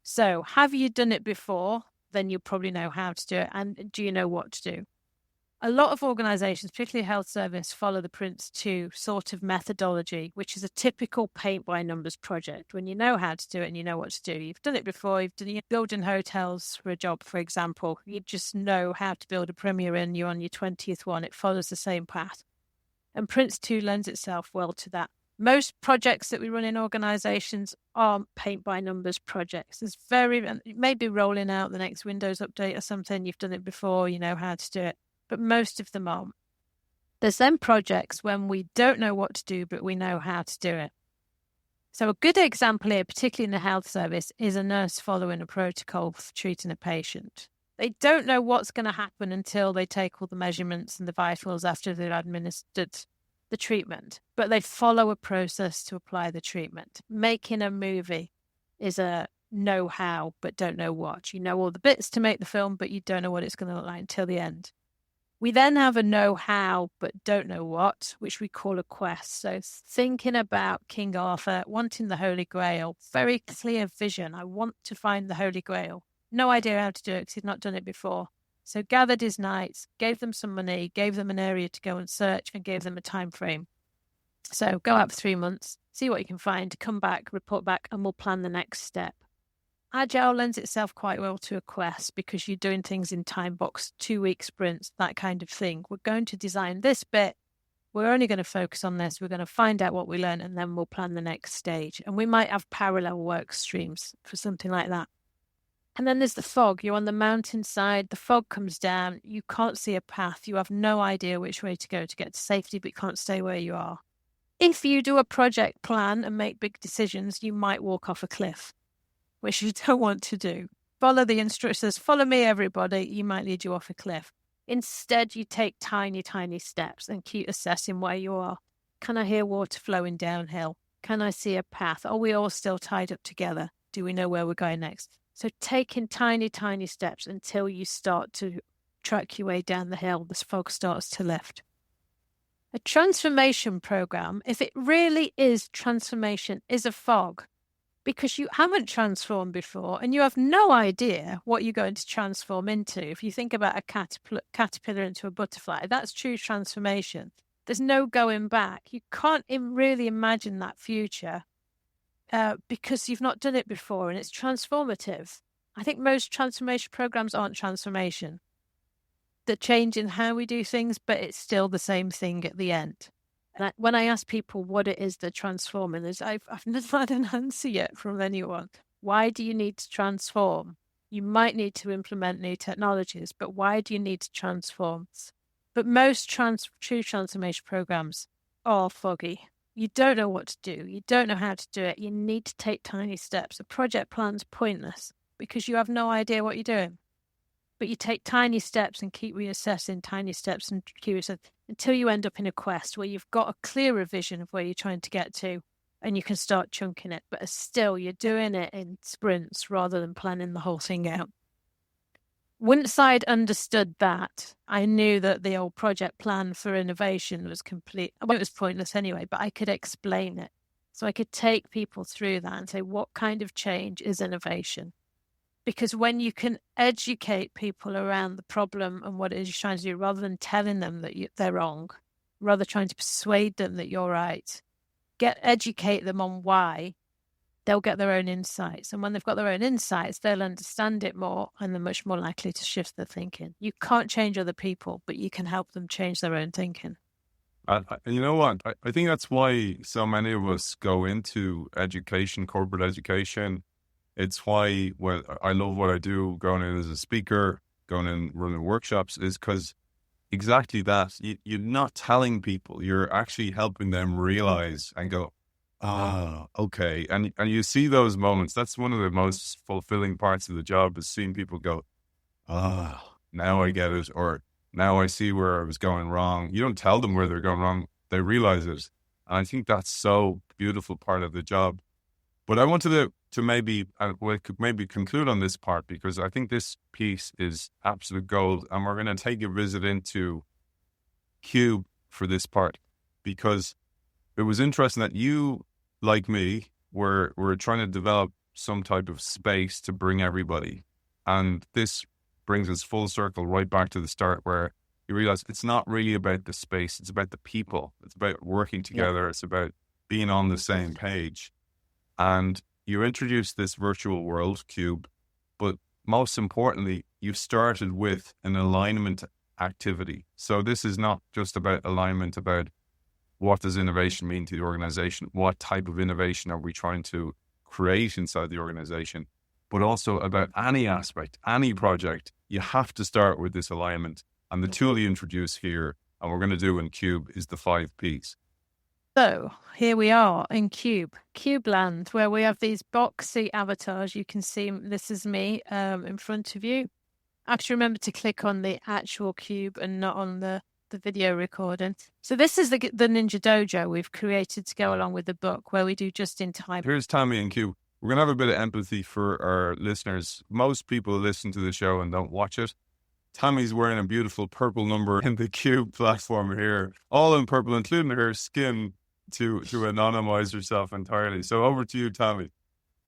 So have you done it before? Then you probably know how to do it. And do you know what to do? A lot of organizations, particularly health service, follow the Prince 2 sort of methodology, which is a typical paint by numbers project. When you know how to do it and you know what to do, you've done it before, you've done building hotels for a job, for example, you just know how to build a Premier Inn, you're on your 20th one, it follows the same path. And Prince 2 lends itself well to that. Most projects that we run in organizations are paint by numbers projects. Maybe rolling out the next Windows update or something. You've done it before, you know how to do it, but most of them aren't. There's then projects when we don't know what to do, but we know how to do it. So a good example here, particularly in the health service, is a nurse following a protocol for treating a patient. They don't know what's going to happen until they take all the measurements and the vitals after they've administered the treatment, but they follow a process to apply the treatment. Making a movie is a know how, but don't know what. You know all the bits to make the film, but you don't know what it's going to look like until the end. We then have a know how, but don't know what, which we call a quest. So thinking about King Arthur, wanting the Holy Grail, very clear vision. I want to find the Holy Grail. No idea how to do it because he'd not done it before. So gathered his knights, gave them some money, gave them an area to go and search, and gave them a time frame. So go out for 3 months, see what you can find, come back, report back, and we'll plan the next step. Agile lends itself quite well to a quest because you're doing things in time box, 2-week sprints, that kind of thing. We're going to design this bit. We're only going to focus on this. We're going to find out what we learn, and then we'll plan the next stage. And we might have parallel work streams for something like that. And then there's the fog. You're on the mountainside. The fog comes down. You can't see a path. You have no idea which way to go to get to safety, but you can't stay where you are. If you do a project plan and make big decisions, you might walk off a cliff, which you don't want to do. Follow the instructions. Follow me, everybody. You might lead you off a cliff. Instead, you take tiny, tiny steps and keep assessing where you are. Can I hear water flowing downhill? Can I see a path? Are we all still tied up together? Do we know where we're going next? So taking tiny, tiny steps until you start to track your way down the hill, the fog starts to lift. A transformation program, if it really is transformation, is a fog because you haven't transformed before and you have no idea what you're going to transform into. If you think about a caterpillar into a butterfly, that's true transformation. There's no going back. You can't really imagine that future because you've not done it before, and it's transformative. I think most transformation programs aren't transformation. They're changing how we do things, but it's still the same thing at the end. And when I ask people what it is they're transforming, I've never had an answer yet from anyone. Why do you need to transform? You might need to implement new technologies, but why do you need to transform? But most true transformation programs are foggy. You don't know what to do. You don't know how to do it. You need to take tiny steps. A project plan's pointless because you have no idea what you're doing. But you take tiny steps and keep reassessing tiny steps and until you end up in a quest where you've got a clearer vision of where you're trying to get to and you can start chunking it. But still, you're doing it in sprints rather than planning the whole thing out. Once I'd understood that, I knew that the old project plan for innovation was complete. Well, it was pointless anyway, but I could explain it. So I could take people through that and say, what kind of change is innovation? Because when you can educate people around the problem and what it is you're trying to do, rather than telling them that they're wrong, rather trying to persuade them that you're right, educate them on why, they'll get their own insights. And when they've got their own insights, they'll understand it more and they're much more likely to shift their thinking. You can't change other people, but you can help them change their own thinking. You know what? I think that's why so many of us go into education, corporate education. It's why I love what I do, going in as a speaker, going in running workshops, is because exactly that. You're not telling people, you're actually helping them realize and go, okay. And you see those moments. That's one of the most fulfilling parts of the job, is seeing people go, now I get it, or now I see where I was going wrong. You don't tell them where they're going wrong. They realize it. And I think that's so beautiful part of the job. But I wanted to maybe conclude on this part, because I think this piece is absolute gold. And we're going to take a visit into Qube for this part, because it was interesting that you, like me, were trying to develop some type of space to bring everybody. And this brings us full circle right back to the start, where you realize it's not really about the space. It's about the people. It's about working together. Yeah. It's about being on the same page. And you introduced this virtual world, Qube, but most importantly, you started with an alignment activity. So this is not just about alignment, about what does innovation mean to the organization? What type of innovation are we trying to create inside the organization? But also about any aspect, any project, you have to start with this alignment. And the tool you introduce here, and we're going to do in Qube, is the 5 Ps. So here we are in Qube land, where we have these boxy avatars. You can see this is me in front of you. Actually, remember to click on the actual Qube and not on the video recording. So this is the Ninja Dojo we've created to go along with the book, where we do just in time. Here's Tammy and Qube. We're going to have a bit of empathy for our listeners. Most people listen to the show and don't watch it. Tammy's wearing a beautiful purple number in the Qube platform here, all in purple, including her skin to anonymize herself entirely. So over to you, Tammy.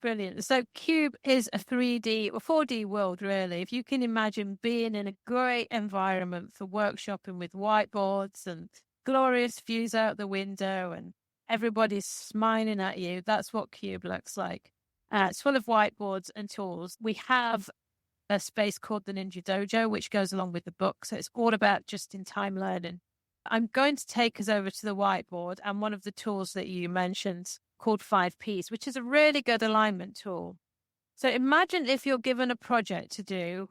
Brilliant. So Qube is a 3D or 4D world, really. If you can imagine being in a great environment for workshopping with whiteboards and glorious views out the window and everybody's smiling at you, that's what Qube looks like. It's full of whiteboards and tools. We have a space called the Ninja Dojo, which goes along with the book. So it's all about just-in-time learning. I'm going to take us over to the whiteboard and one of the tools that you mentioned called 5 Ps, which is a really good alignment tool. So imagine if you're given a project to do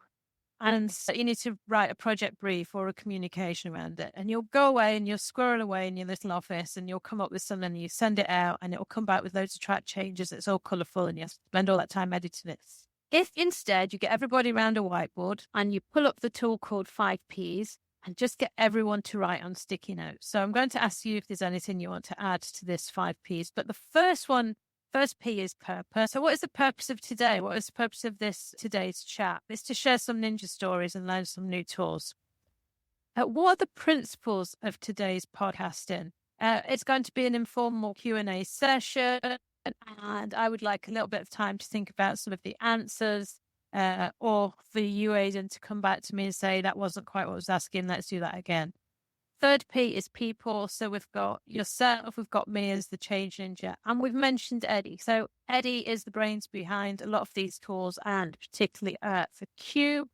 and you need to write a project brief or a communication around it, and you'll go away and you'll squirrel away in your little office and you'll come up with something and you send it out and it'll come back with loads of track changes. It's all colourful and you have to spend all that time editing it. If instead you get everybody around a whiteboard and you pull up the tool called 5 Ps, and just get everyone to write on sticky notes. So I'm going to ask you if there's anything you want to add to this 5 Ps. But the first P is purpose. So what is the purpose of today? What is the purpose of today's chat? It's to share some ninja stories and learn some new tools. What are the principles of today's podcasting? It's going to be an informal Q&A session. And I would like a little bit of time to think about some of the answers, or for you, Aidan, to come back to me and say, that wasn't quite what I was asking. Let's do that again. Third P is people. So we've got yourself, we've got me as the Change Ninja, and we've mentioned Eddie. So Eddie is the brains behind a lot of these tools, and particularly for Qube.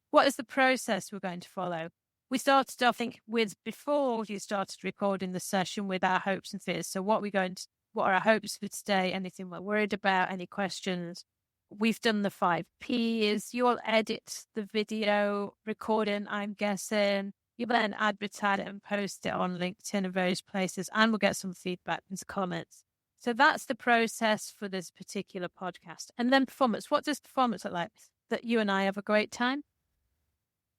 What is the process we're going to follow? We started, I think, before you started recording the session, with our hopes and fears. So what are our hopes for today? Anything we're worried about? Any questions? We've done the 5 Ps. You'll edit the video recording, I'm guessing. You'll then advertise it and post it on LinkedIn and various places, and we'll get some feedback and comments. So that's the process for this particular podcast. And then performance. What does performance look like? That you and I have a great time,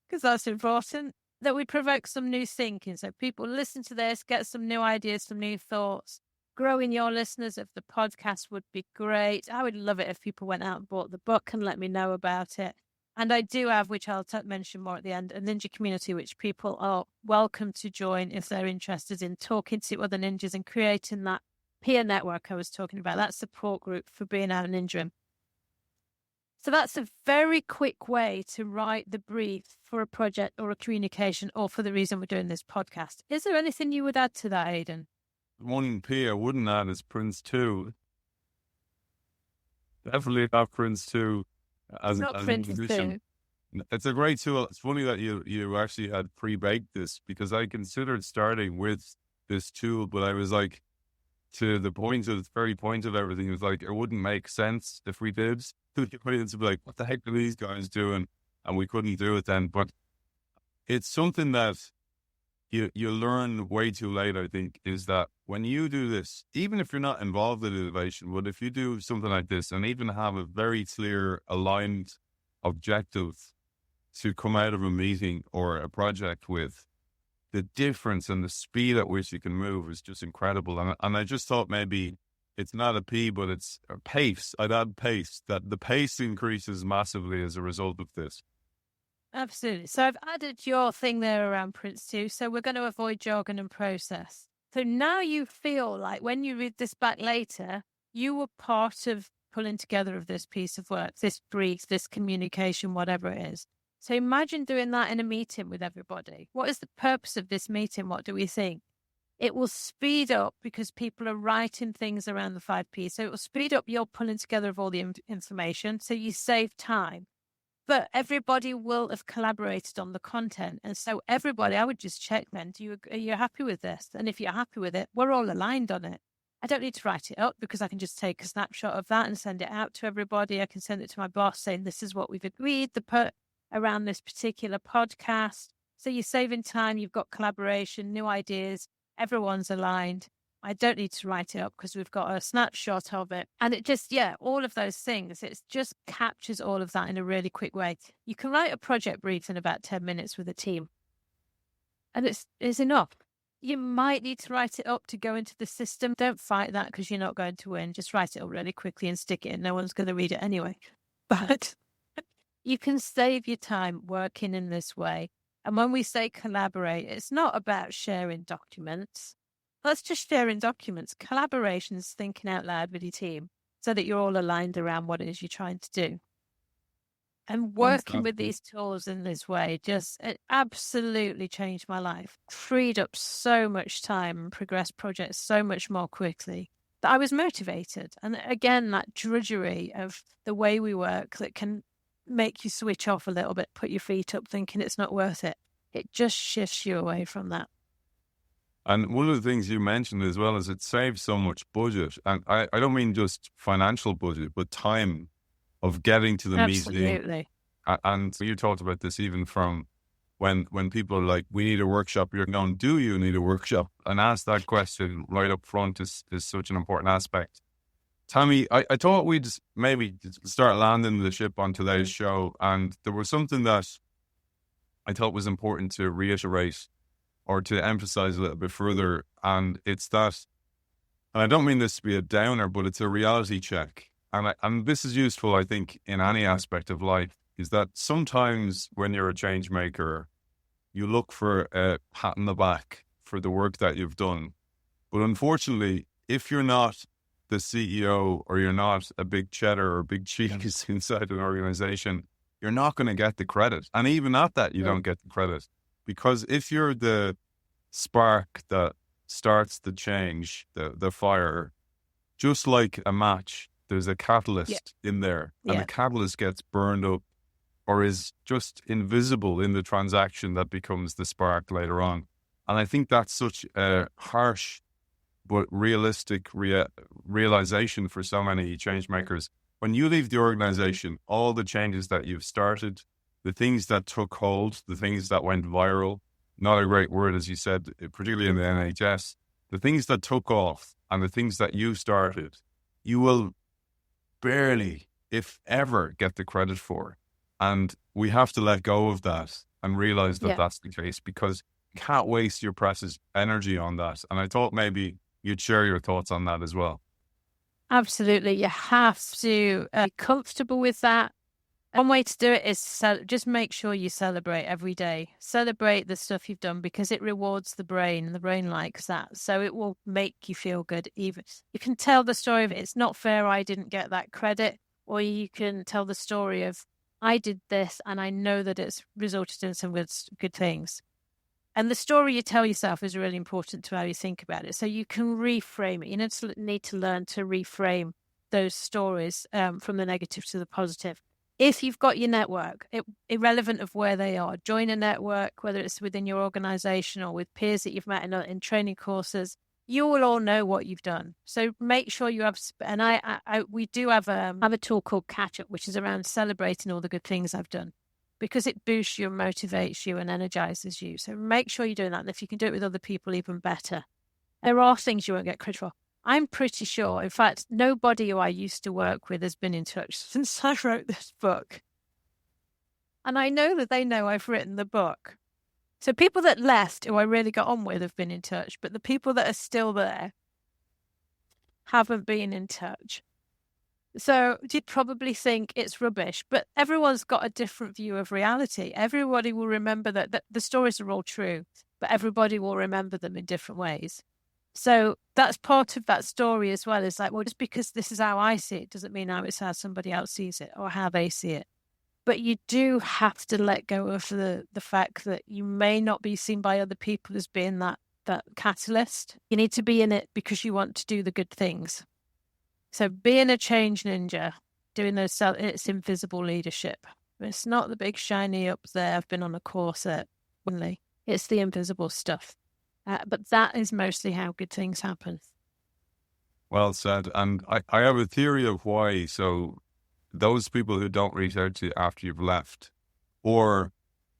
because that's important. That we provoke some new thinking. So people listen to this, get some new ideas, some new thoughts. Growing your listeners of the podcast would be great. I would love it if people went out and bought the book and let me know about it. And I do have, which I'll mention more at the end, a ninja community, which people are welcome to join if they're interested in talking to other ninjas and creating that peer network I was talking about, that support group for being our ninja. So that's a very quick way to write the brief for a project or a communication, or for the reason we're doing this podcast. Is there anything you would add to that, Aidan? One P I wouldn't add is Prince 2. Definitely not Prince 2 as an addition. It's a great tool. It's funny that you actually had pre-baked this, because I considered starting with this tool, but I was like, to the very point of everything, it was like, it wouldn't make sense if we did. The audience would be like, what the heck are these guys doing? And we couldn't do it then. But it's something that you learn way too late, I think, is that when you do this, even if you're not involved in innovation, but if you do something like this and even have a very clear, aligned objective to come out of a meeting or a project with, the difference and the speed at which you can move is just incredible. And I just thought maybe it's not a P, but it's a pace. I'd add pace, that the pace increases massively as a result of this. Absolutely. So I've added your thing there around Prince 2. So we're going to avoid jargon and process. So now you feel like when you read this back later, you were part of pulling together of this piece of work, this brief, this communication, whatever it is. So imagine doing that in a meeting with everybody. What is the purpose of this meeting? What do we think? It will speed up, because people are writing things around the 5 Ps. So it will speed up your pulling together of all the information. So you save time. But everybody will have collaborated on the content. And so everybody, I would just check then, are you happy with this? And if you're happy with it, we're all aligned on it. I don't need to write it up, because I can just take a snapshot of that and send it out to everybody. I can send it to my boss saying, this is what we've agreed around this particular podcast. So you're saving time, you've got collaboration, new ideas, everyone's aligned. I don't need to write it up, because we've got a snapshot of it. And it just, all of those things, it just captures all of that in a really quick way. You can write a project brief in about 10 minutes with a team, and it's enough. You might need to write it up to go into the system. Don't fight that, because you're not going to win. Just write it up really quickly and stick it in. No one's going to read it anyway. But you can save your time working in this way. And when we say collaborate, it's not about sharing documents. That's just sharing documents. Collaboration is thinking out loud with your team, so that you're all aligned around what it is you're trying to do. And working with these tools in this way it absolutely changed my life. Freed up so much time and progressed projects so much more quickly, that I was motivated. And again, that drudgery of the way we work that can make you switch off a little bit, put your feet up thinking it's not worth it. It just shifts you away from that. And one of the things you mentioned as well is it saves so much budget. And I don't mean just financial budget, but time of getting to the meeting. Absolutely. And you talked about this even from when people are like, we need a workshop, you're going, do you need a workshop? And ask that question right up front is such an important aspect. Tammy, I thought we'd maybe start landing the ship on today's show. And there was something that I thought was important to reiterate or to emphasize a little bit further. And it's that, and I don't mean this to be a downer, but it's a reality check. And this is useful, I think, in any aspect of life, is that sometimes when you're a change maker, you look for a pat on the back for the work that you've done. But unfortunately, if you're not the CEO or you're not a big cheddar or big cheese inside an organization, you're not going to get the credit. And even at that, you don't get the credit. Because if you're the spark that starts the change, the fire, just like a match, there's a catalyst in there, and the catalyst gets burned up or is just invisible in the transaction that becomes the spark later on. And I think that's such a harsh but realistic realization for so many change makers. When you leave the organization, all the changes that you've started, the things that took hold, the things that went viral, not a great word, as you said, particularly in the NHS, the things that took off and the things that you started, you will barely, if ever, get the credit for. And we have to let go of that and realize that that's the case, because you can't waste your precious energy on that. And I thought maybe you'd share your thoughts on that as well. Absolutely. You have to be comfortable with that. One way to do it is just make sure you celebrate every day. Celebrate the stuff you've done, because it rewards the brain, and the brain likes that. So it will make you feel good. Even you can tell the story of it's not fair, I didn't get that credit, or you can tell the story of I did this and I know that it's resulted in some good things. And the story you tell yourself is really important to how you think about it. So you can reframe it. You need to learn to reframe those stories from the negative to the positive. If you've got your network, irrelevant of where they are, join a network, whether it's within your organization or with peers that you've met in training courses, you will all know what you've done. So make sure you have, and we do have a tool called Catch Up, which is around celebrating all the good things I've done, because it boosts you and motivates you and energizes you. So make sure you're doing that. And if you can do it with other people, even better. There are things you won't get credit for. I'm pretty sure, in fact, nobody who I used to work with has been in touch since I wrote this book. And I know that they know I've written the book. So people that left, who I really got on with, have been in touch. But the people that are still there haven't been in touch. So you'd probably think it's rubbish, but everyone's got a different view of reality. Everybody will remember that the stories are all true, but everybody will remember them in different ways. So that's part of that story as well. It's like, well, just because this is how I see it doesn't mean how it's how somebody else sees it or how they see it. But you do have to let go of the fact that you may not be seen by other people as being that catalyst. You need to be in it because you want to do the good things. So being a change ninja, doing it's invisible leadership. It's not the big shiny up there. I've been on a course at Winley. It's the invisible stuff. But that is mostly how good things happen. Well said. And I have a theory of why. So those people who don't reach out to you after you've left, or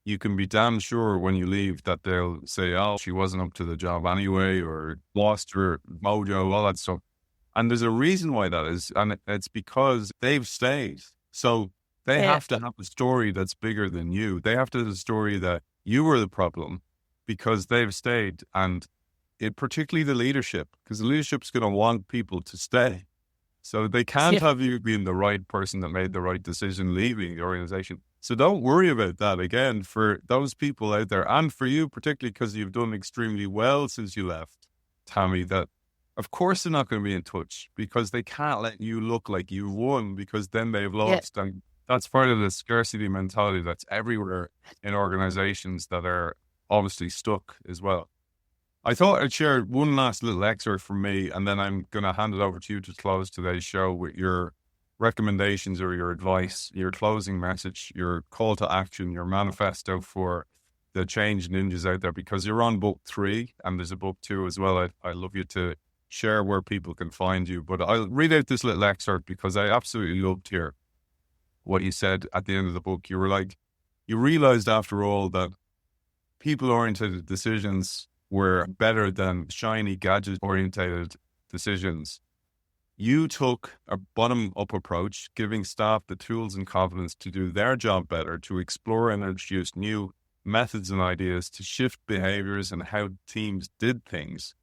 you can be damn sure when you leave that they'll say, oh, she wasn't up to the job anyway, or lost her mojo, all that stuff. And there's a reason why that is. And it's because they've stayed. So they have to have a story that's bigger than you. They have to have a story that you were the problem because they've stayed. And particularly the leadership, because the leadership's going to want people to stay. So they can't have you being the right person that made the right decision leaving the organization. So don't worry about that, again, for those people out there, and for you, particularly because you've done extremely well since you left, Tammy, that of course they're not going to be in touch, because they can't let you look like you won, because then they've lost. Yeah. And that's part of the scarcity mentality that's everywhere in organizations that are obviously stuck as well. I thought I'd share one last little excerpt from me, and then I'm going to hand it over to you to close today's show with your recommendations or your advice, your closing message, your call to action, your manifesto for the change ninjas out there, because you're on book 3 and there's a book 2 as well. I'd love you to share where people can find you, but I'll read out this little excerpt because I absolutely loved here what you said at the end of the book. You were like, you realized after all that people-oriented decisions were better than shiny gadget-orientated decisions. You took a bottom-up approach, giving staff the tools and confidence to do their job better, to explore and introduce new methods and ideas, to shift behaviors and how teams did things.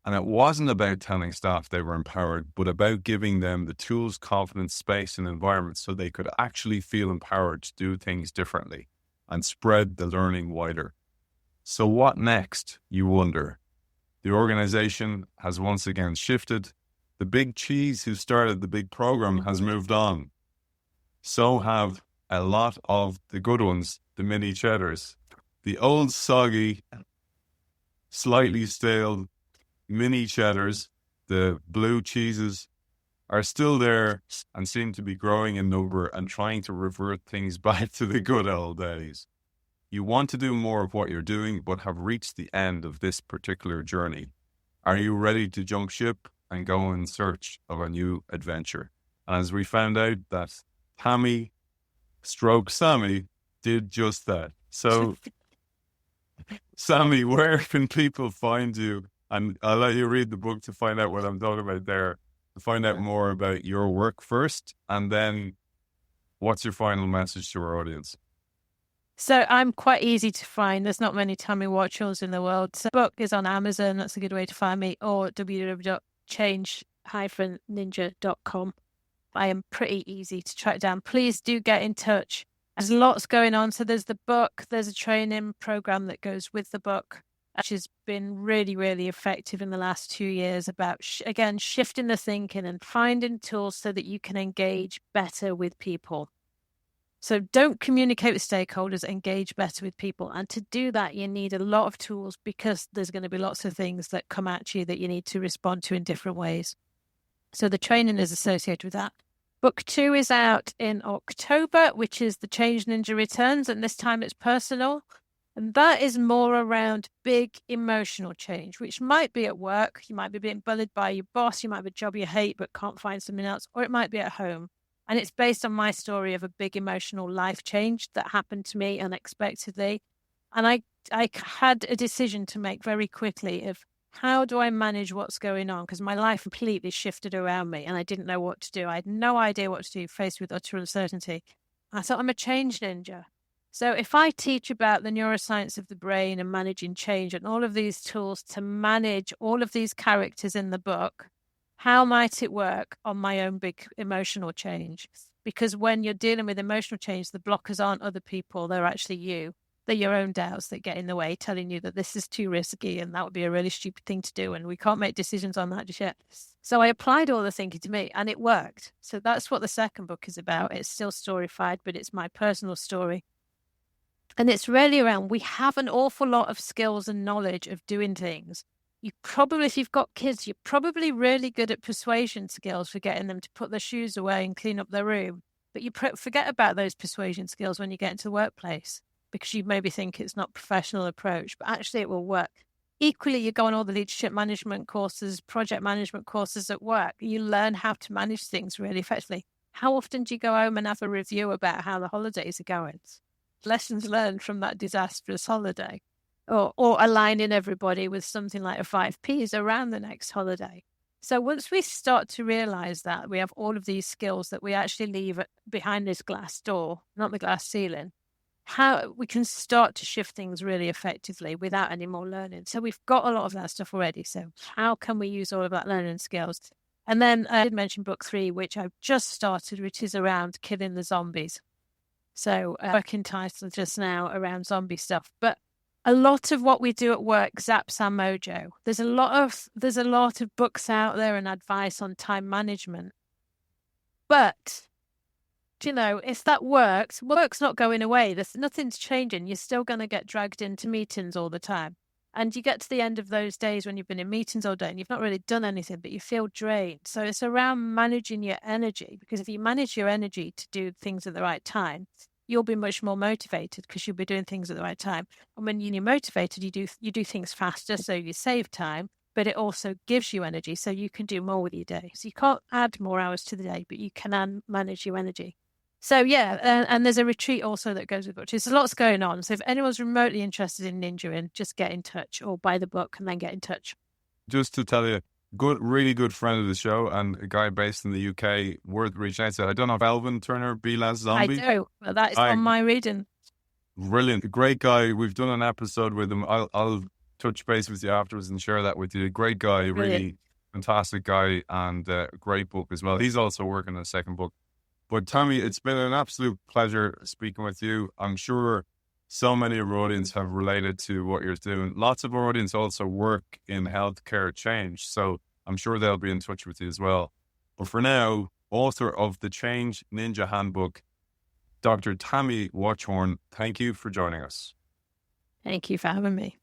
And it wasn't about telling staff they were empowered, but about giving them the tools, confidence, space, and environment so they could actually feel empowered to do things differently and spread the learning wider. So what next, you wonder? The organization has once again shifted. The big cheese who started the big program has moved on. So have a lot of the good ones, the mini cheddars. The old soggy, slightly stale mini cheddars, the blue cheeses, are still there and seem to be growing in number and trying to revert things back to the good old days. You want to do more of what you're doing, but have reached the end of this particular journey. Are you ready to jump ship and go in search of a new adventure? And as we found out that Tammy / Sammy did just that. So, Sammy, where can people find you? And I'll let you read the book to find out what I'm talking about there, to find out more about your work first, and then what's your final message to our audience? So I'm quite easy to find. There's not many Tammy Watchorns in the world. So the book is on Amazon. That's a good way to find me, or www.change-ninja.com. I am pretty easy to track down. Please do get in touch. There's lots going on. So there's the book. There's a training program that goes with the book, which has been really, really effective in the last 2 years about, again, shifting the thinking and finding tools so that you can engage better with people. So don't communicate with stakeholders, engage better with people. And to do that, you need a lot of tools because there's going to be lots of things that come at you that you need to respond to in different ways. So the training is associated with that. Book 2 is out in October, which is The Change Ninja Returns. And this time it's personal. And that is more around big emotional change, which might be at work. You might be being bullied by your boss. You might have a job you hate but can't find something else. Or it might be at home. And it's based on my story of a big emotional life change that happened to me unexpectedly. And I had a decision to make very quickly of how do I manage what's going on? Because my life completely shifted around me and I didn't know what to do. I had no idea what to do, faced with utter uncertainty. I thought, I'm a change ninja. So if I teach about the neuroscience of the brain and managing change and all of these tools to manage all of these characters in the book, how might it work on my own big emotional change? Because when you're dealing with emotional change, the blockers aren't other people. They're actually you. They're your own doubts that get in the way, telling you that this is too risky and that would be a really stupid thing to do. And we can't make decisions on that just yet. So I applied all the thinking to me and it worked. So that's what the second book is about. It's still storyfied, but it's my personal story. And it's really around, we have an awful lot of skills and knowledge of doing things. You probably, if you've got kids, you're probably really good at persuasion skills for getting them to put their shoes away and clean up their room. But you forget about those persuasion skills when you get into the workplace because you maybe think it's not a professional approach, but actually it will work. Equally, you go on all the leadership management courses, project management courses at work. You learn how to manage things really effectively. How often do you go home and have a review about how the holidays are going? Lessons learned from that disastrous holiday. Or aligning everybody with something like a 5 Ps around the next holiday. So once we start to realize that we have all of these skills that we actually leave behind this glass door, not the glass ceiling, how we can start to shift things really effectively without any more learning. So we've got a lot of that stuff already. So how can we use all of that learning skills? And then I did mention book 3, which I've just started, which is around killing the zombies. So working title just now around zombie stuff. But a lot of what we do at work zaps our mojo. There's a lot of books out there and advice on time management. But, you know, if that work's not going away. Nothing's changing. You're still going to get dragged into meetings all the time. And you get to the end of those days when you've been in meetings all day and you've not really done anything, but you feel drained. So it's around managing your energy, because if you manage your energy to do things at the right time, you'll be much more motivated because you'll be doing things at the right time. And when you're motivated, you do things faster, so you save time, but it also gives you energy, so you can do more with your day. So you can't add more hours to the day, but you can manage your energy. So yeah, and there's a retreat also that goes with it. There's lots going on. So if anyone's remotely interested in ninjaing, just get in touch or buy the book and then get in touch. Just to tell you, really good friend of the show and a guy based in the UK, worth reaching out to. I don't know if Alvin Turner, Be Less Zombie. I do. Well, that is on my reading. Brilliant. Great guy. We've done an episode with him. I'll touch base with you afterwards and share that with you. Great guy, Brilliant. Really fantastic guy, and a great book as well. He's also working on a second book. But Tammy, it's been an absolute pleasure speaking with you. I'm sure so many of our audience have related to what you're doing. Lots of our audience also work in healthcare change. So I'm sure they'll be in touch with you as well. But for now, author of the Change Ninja Handbook, Dr. Tammy Watchorn, thank you for joining us. Thank you for having me.